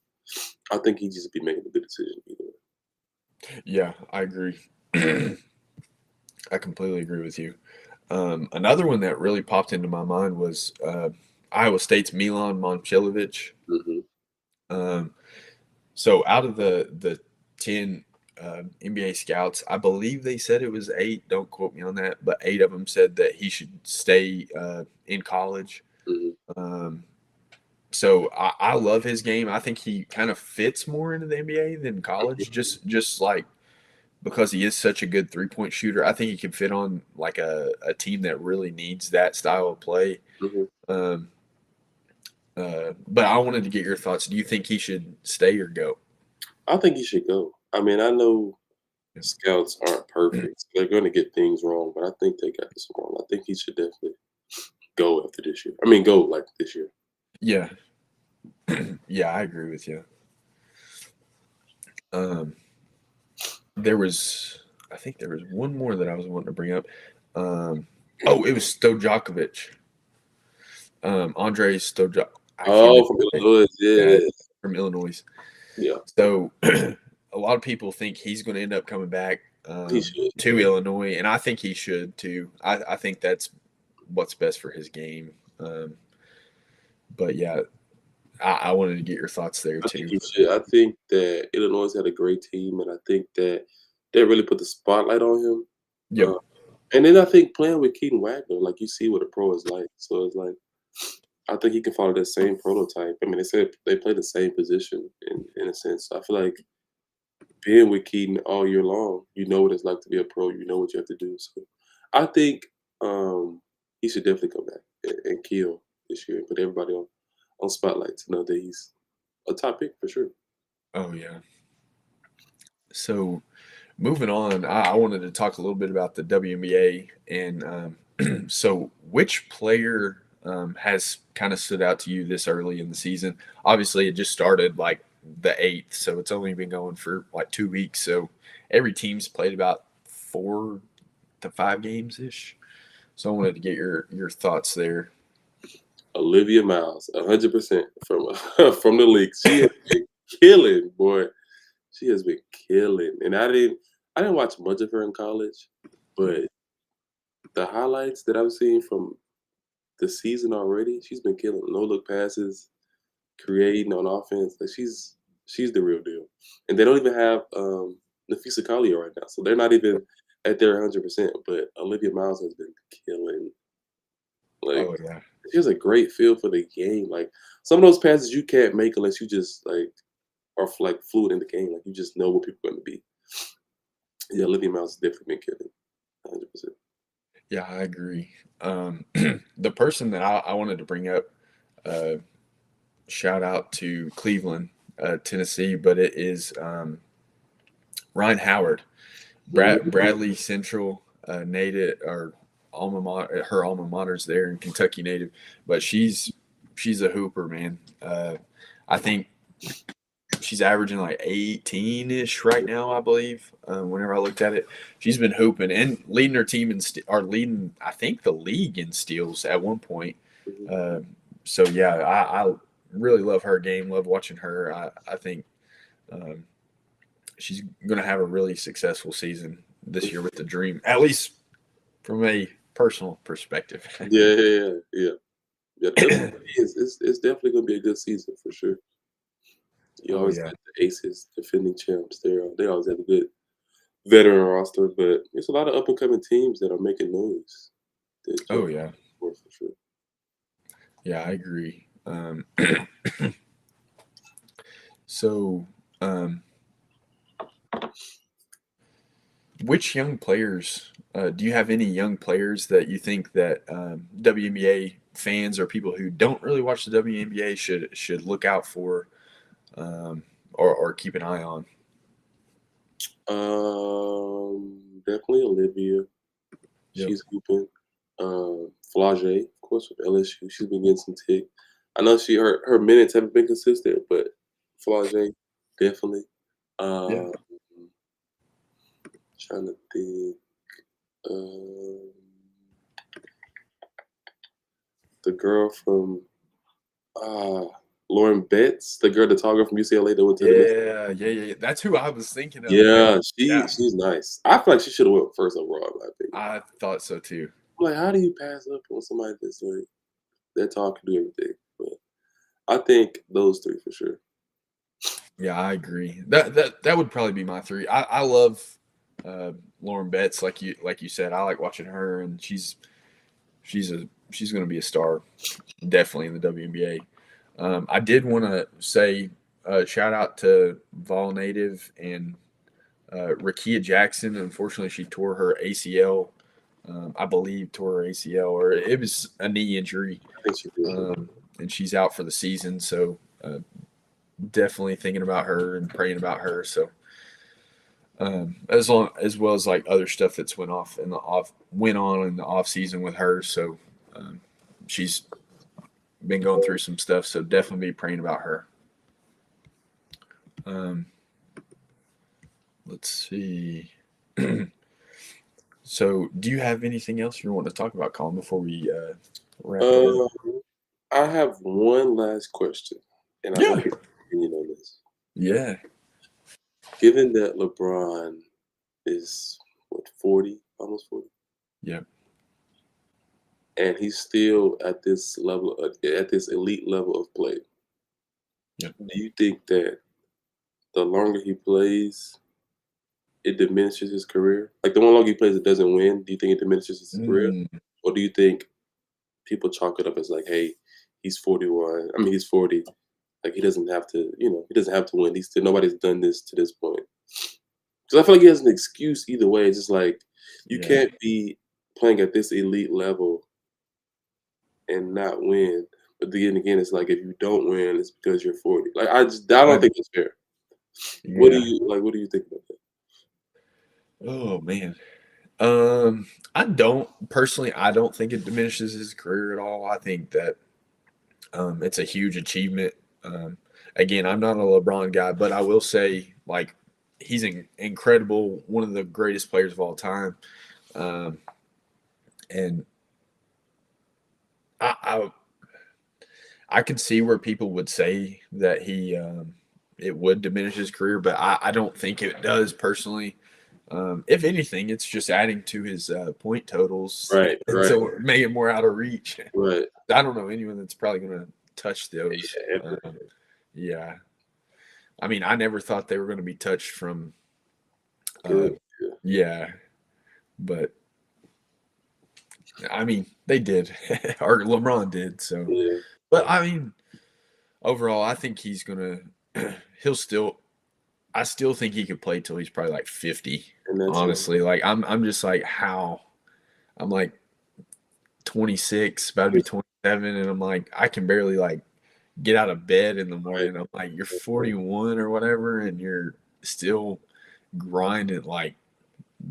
I think he just be making a good decision either way. Yeah, I agree. I completely agree with you. Another one that really popped into my mind was Iowa State's Milan Momcilovic. Hmm. Um, so out of the 10 NBA scouts, I believe they said it was 8. Don't quote me on that, but 8 of them said that he should stay in college. Hmm. Um, so I love his game. I think he kind of fits more into the NBA than college. Just like because he is such a good 3-point shooter, I think he can fit on like a team that really needs that style of play. Hmm. Um, but I wanted to get your thoughts. Do you think he should stay or go? I think he should go. I mean, I know scouts aren't perfect. So they're going to get things wrong, but I think they got this wrong. I think he should definitely go after this year. I mean, go like this year. Yeah, yeah, I agree with you. Um, I think there was one more that I was wanting to bring up. Oh, it was Stojakovic. Andre Stojak. I can't Oh, remember from his name. Illinois, Yeah, yeah, from Illinois. yeah. So a lot of people think he's going to end up coming back He should. to Illinois, and I think he should too. I think that's what's best for his game. But yeah, I wanted to get your thoughts there I think too. he should. I think that Illinois had a great team, and I think that they really put the spotlight on him. Yep. Uh, and then I think playing with Keaton Wagner, like you see what a pro is like. So it's like I think he can follow that same prototype. I mean, they said they play the same position in a sense. I feel like being with Keaton all year long, you know what it's like to be a pro. You know what you have to do. So I think he should definitely come back and kill this year and put everybody on spotlight to know that he's a top pick for sure. Oh yeah. So moving on, I wanted to talk a little bit about the WNBA, and so which player has kind of stood out to you this early in the season? Obviously, it just started like the 8th, so it's only been going for like 2 weeks. So every team's played about 4 to 5 games ish. So I wanted to get your thoughts there. Olivia Miles, 100% from from the league. She has been killing, boy. She has been killing, and I didn't watch much of her in college, but the highlights that I've seen from the season already, she's been killing. No look passes, creating on offense. Like she's the real deal. And they don't even have Nafisa Collier right now, so they're not even at their 100%. But Olivia Miles has been killing. Like Oh yeah. she has a great feel for the game. Like some of those passes you can't make unless you just like are like fluid in the game. Like you just know what people are going to be. Yeah, Olivia Miles has definitely been killing. 100%. Yeah, I agree. The person that I wanted to bring up, uh, shout out to Cleveland, Tennessee, but it is Ryan Howard, Bradley Central native or alma mater, her alma mater's there in Kentucky native, but she's a hooper, man. I think she's averaging like 18-ish right now, I believe. Whenever I looked at it, she's been hooping and leading her team or leading, I think, the league in steals at one point. Mhm. So yeah, I really love her game. Love watching her. I think um, she's going to have a really successful season this year with the Dream, at least from a personal perspective. Yeah. Yeah, definitely is. It's definitely gonna be a good season for sure. You Oh always yeah. got the aces, defending champs. They always have a good veteran roster, but there's a lot of up and coming teams that are making noise. That Oh jump yeah. for sure. Yeah, I agree. So, um, which young players do you have any young players that you think that WNBA fans or people who don't really watch the WNBA should look out for or keep an eye on? Definitely Olivia. Yep. She's hooping. Flage, of course, with LSU. She's been getting some tick. I know her minutes haven't been consistent, but Flage definitely. Yeah. Um, trying to think. Um, the girl from uh, Lauren Betts, the girl, the tall girl from UCLA that went to the Knicks. Yeah. That's who I was thinking of. Yeah. Yeah, Yeah. she's nice. I feel like she should have went first overall, in my opinion. I thought so too. I'm like, how do you pass up on somebody that's like that tall can do everything? But I think those three for sure. Yeah, I agree. That would probably be my three. I love Lauren Betts, like you said. I like watching her, and she's going to be a star, definitely in the WNBA. I did want to say shout out to Vol Native and Rakia Jackson. Unfortunately, she tore her ACL. I believe tore her ACL, or it was a knee injury, I think she did. and she's out for the season. So definitely thinking about her and praying about her. So as well as like other stuff that's went on in the off season with her. So she's been going through some stuff. So definitely be praying about her. Um, let's see. So, do you have anything else you want to talk about, Colin, before we wrap it Uh, up? I have one last question, and I'd Yeah. like your opinion on this. Yeah. Given that LeBron is what 40, almost 40, Yeah. and he's still at this level, at this elite level of play, Yeah. do you think that the longer he plays, it diminishes his career? Like the more longer he plays, it doesn't win. Do you think it diminishes his career, Mm, or do you think people chalk it up as like, hey, he's 41. I mean, he's 40. Like he doesn't have to, he doesn't have to win. He's still nobody's done this to this point. Because I feel like he has an excuse either way. It's just like you yeah. can't be playing at this elite level and not win. But then again, it's like if you don't win, it's because you're 40. Like I don't think it's fair. What do Yeah. you like? What do you think about that? Oh man. I don't personally. I don't think it diminishes his career at all. I think that it's a huge achievement. Again, I'm not a LeBron guy, but I will say, like, he's incredible, one of the greatest players of all time. Um, and I I could see where people would say that it would diminish his career, but I don't think it does personally. If anything, it's just adding to his point totals, Right, right, so make it more out of reach. right. I don't know anyone that's probably going to touch those. Yeah, Yeah, I mean, I never thought they were going to be touched from. good. Yeah, but I mean, they did, or LeBron did. So, Yeah, but I mean, overall, I think he's gonna. He'll still. I still think he could play till he's probably like 50. and that's it. Honestly, like I'm just like how. I'm like 26, about to be 27, and I'm like I can barely like get out of bed in the morning. I'm like, you're 41 or whatever, and you're still grinding. Like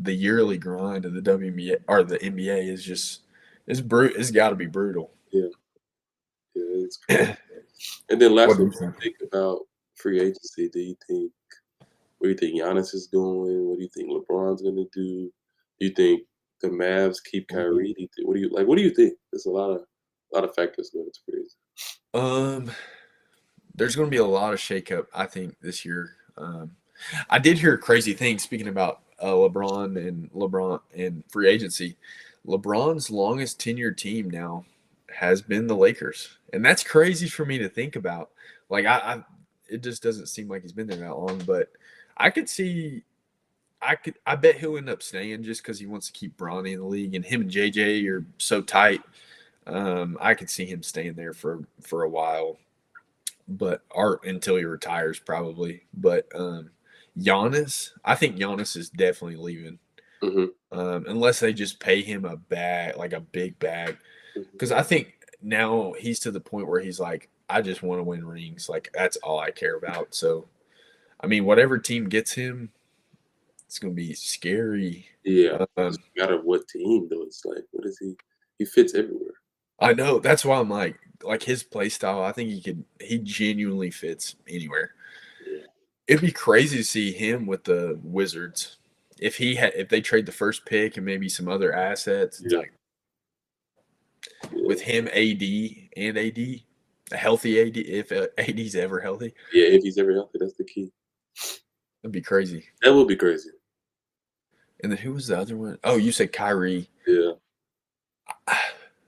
the yearly grind of the WNBA or the NBA is just it's got to be brutal. Yeah, yeah, it's crazy. And then What lastly, do you what do you think? think about free agency? Do you think where do you think Giannis is going? What do you think LeBron's gonna do? Do you think the Mavs keep Kyrie? Do you think, what do you think? There's a lot of factors going into free agency. Um, there's going to be a lot of shakeup, I think, this year. I did hear a crazy thing speaking about LeBron and free agency. LeBron's longest tenured team now has been the Lakers, and that's crazy for me to think about. Like it just doesn't seem like he's been there that long. But I could see, I bet he'll end up staying just because he wants to keep Bronny in the league, and him and JJ are so tight. I could see him staying there for a while, but art until he retires probably. But Giannis, I think Giannis is definitely leaving. Hmm. Unless they just pay him a bag, like a big bag. Because I think now he's to the point where he's like, I just want to win rings. Like, that's all I care about. So, I mean, whatever team gets him, it's going to be scary. Yeah, it's a matter of what team though. It's like, what is he? He fits everywhere. I know. That's why I'm like his play style, I think he genuinely fits anywhere. Yeah, It'd be crazy to see him with the Wizards. If they trade the first pick and maybe some other assets, it's yeah, like yeah. with him, AD, a healthy AD, if AD's ever healthy, Yeah, if he's ever healthy, that's the key. that'd be crazy. That would be crazy. And then who was the other one? Oh, you said Kyrie. Yeah.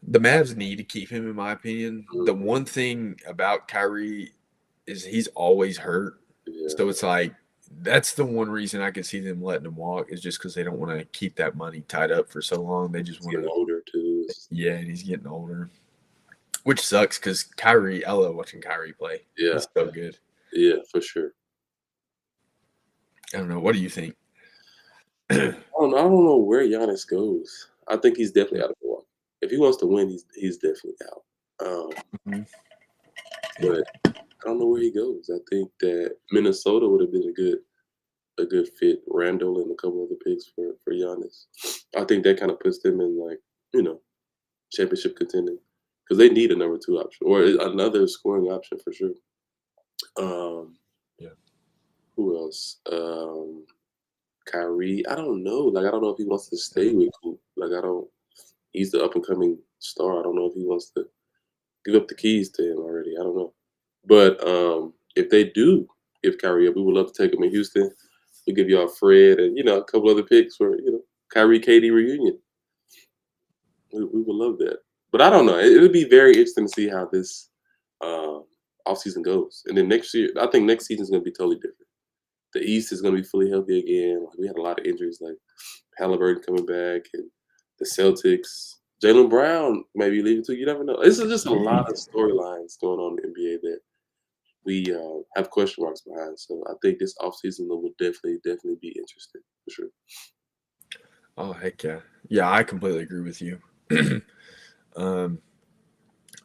The Mavs need to keep him, in my opinion. The Mhm. one thing about Kyrie is he's always hurt. Yeah. So it's like that's the one reason I can see them letting him walk is just because they don't want to keep that money tied up for so long. They just He's want getting to, older too. yeah, and he's getting older, which sucks because Kyrie, I love watching Kyrie play. Yeah, He's so good. yeah, for sure. I don't know. What do you think? I don't know where Giannis goes. I think he's definitely out of the walk. If he wants to win, he's definitely out. Mhm. But I don't know where he goes. I think that Minnesota would have been a good fit. Randall and a couple other picks for Giannis. I think that kind of puts them in like championship contending because they need a number two option or another scoring option for sure. Um, Yeah. who else? Kyrie. I don't know. Like I don't know if he wants to stay with Coop. Like I don't. He's the up and coming star. I don't know if he wants to give up the keys to him already. I don't know. But if they do give Kyrie up, we would love to take him in Houston. We'll give y'all Fred and a couple other picks for Kyrie KD reunion. We would love that. But I don't know. It would be very interesting to see how this offseason goes. And then next year, I think next season is going to be totally different. The East is going to be fully healthy again. Like, we had a lot of injuries, like Halliburton coming back and the Celtics. Jaylen Brown maybe leaving too. You never know. This is just a lot of storylines going on in the NBA that we have question marks behind. So I think this offseason will definitely be interesting for sure. Oh heck yeah, yeah, I completely agree with you.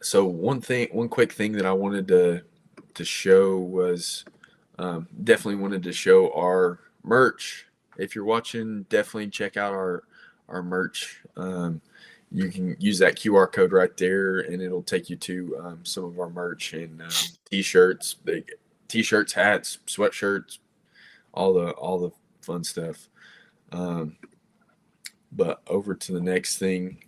So one quick thing that I wanted to show was definitely wanted to show our merch. If you're watching, definitely check out our merch. You can use that QR code right there, and it'll take you to some of our merch and t-shirts, hats, sweatshirts, all the fun stuff. But over to the next thing,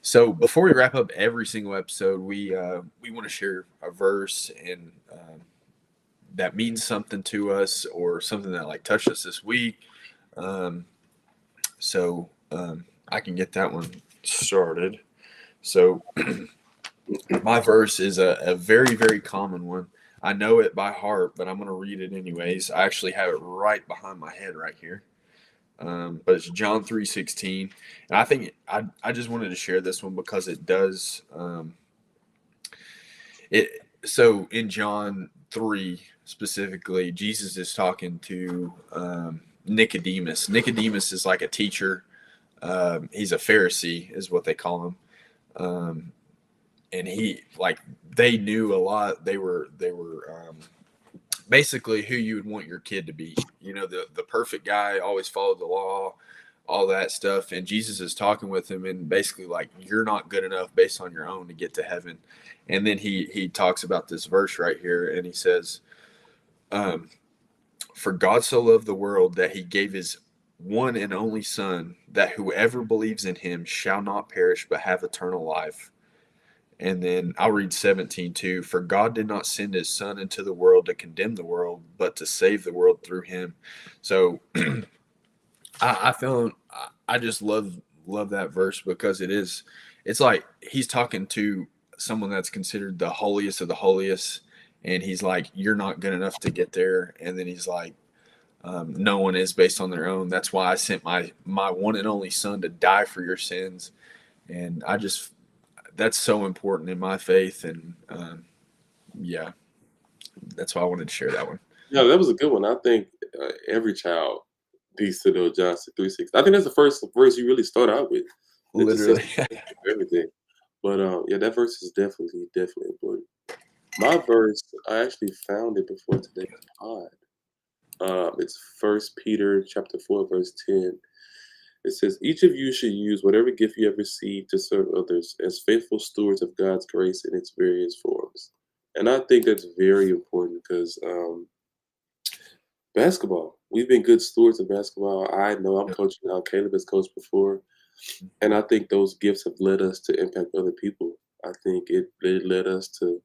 So before we wrap up every single episode, we want to share a verse and that means something to us or something that like touched us this week. Um, so I can get that one started. So my verse is a very, very common one. I know it by heart, but I'm going to read it anyways. I actually have it right behind my head right here. But it's John 3:16. And I think I just wanted to share this one because it does it. So in John 3 specifically, Jesus is talking to Nicodemus. Nicodemus is like a teacher. He's a Pharisee is what they call him. And he like they knew a lot. They were basically who you would want your kid to be. You know, the perfect guy, always followed the law, all that stuff. And Jesus is talking with him and basically like you're not good enough based on your own to get to heaven. And then he talks about this verse right here, and he says, "For God so loved the world that he gave his one and only Son, that whoever believes in him shall not perish but have eternal life." And then I'll read 17 too. "For God did not send his Son into the world to condemn the world, but to save the world through him." So I found I just love that verse because it's like he's talking to someone that's considered the holiest of the holiest, and he's like, "You're not good enough to get there." And then he's like, "No one is based on their own. That's why I sent my one and only Son to die for your sins." And I just that's so important in my faith, and yeah, that's why I wanted to share that one. Yeah, that was a good one. I think every child needs to know John 3:6. I think that's the first verse you really start out with. That just says Literally. everything. But yeah, that verse is definitely important. My verse, I actually found it before today's pod. It's First Peter chapter 4, verse 10. It says, "Each of you should use whatever gift you have received to serve others as faithful stewards of God's grace in its various forms." And I think that's very important because basketball, we've been good stewards of basketball. I know I'm coaching now. Caleb has coached before. And I think those gifts have led us to impact other people. I think it led us to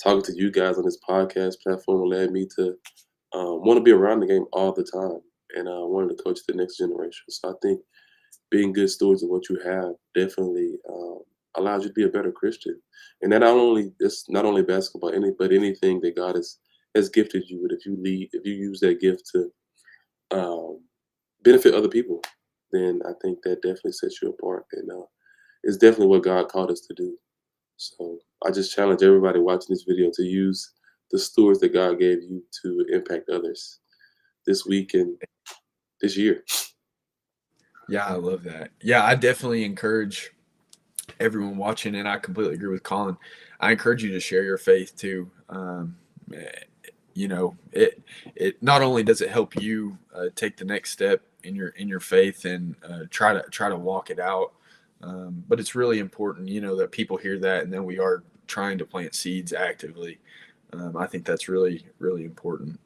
talking to you guys on this podcast platform, led me to want to be around the game all the time. And I wanted to coach the next generation. So I think being good stewards of what you have definitely allows you to be a better Christian. And that it's not only basketball, but anything that God has gifted you with. If you use that gift to benefit other people, then I think that definitely sets you apart. And it's definitely what God called us to do. So I just challenge everybody watching this video to use the stewards that God gave you to impact others this week and this year. Yeah, I love that. Yeah, I definitely encourage everyone watching, and I completely agree with Colin. I encourage you to share your faith too. You know, it not only does it help you take the next step in your faith and try to walk it out, but it's really important, you know, that people hear that, and then we are trying to plant seeds actively. I think that's really, really important.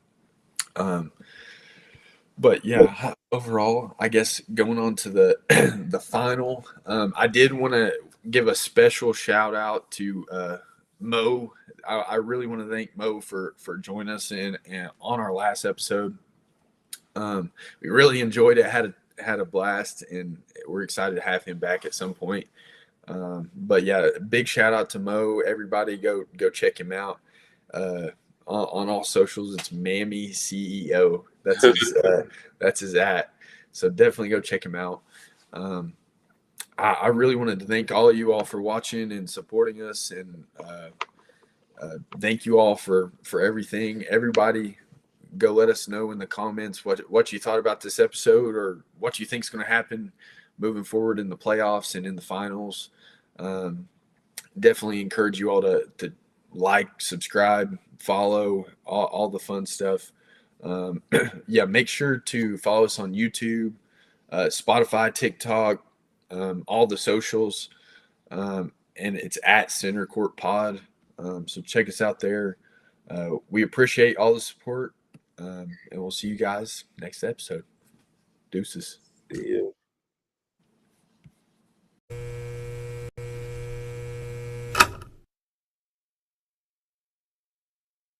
But yeah, overall, I guess going on to the the final, I did want to give a special shout out to Mo. I really want to thank Mo for joining us and on our last episode. We really enjoyed it, had a blast, and we're excited to have him back at some point. But yeah, big shout out to Mo. Everybody go check him out. On all socials, it's Mammy CEO. That's his at. So definitely go check him out. I really wanted to thank all of you all for watching and supporting us, and thank you all for everything. Everybody, go let us know in the comments what you thought about this episode or what you think is going to happen moving forward in the playoffs and in the finals. Definitely encourage you all to like, subscribe, follow, all the fun stuff. Yeah, make sure to follow us on YouTube, Spotify, TikTok, all the socials, and it's at Center Court Pod. So check us out there. We appreciate all the support, and we'll see you guys next episode. Deuces. Yeah.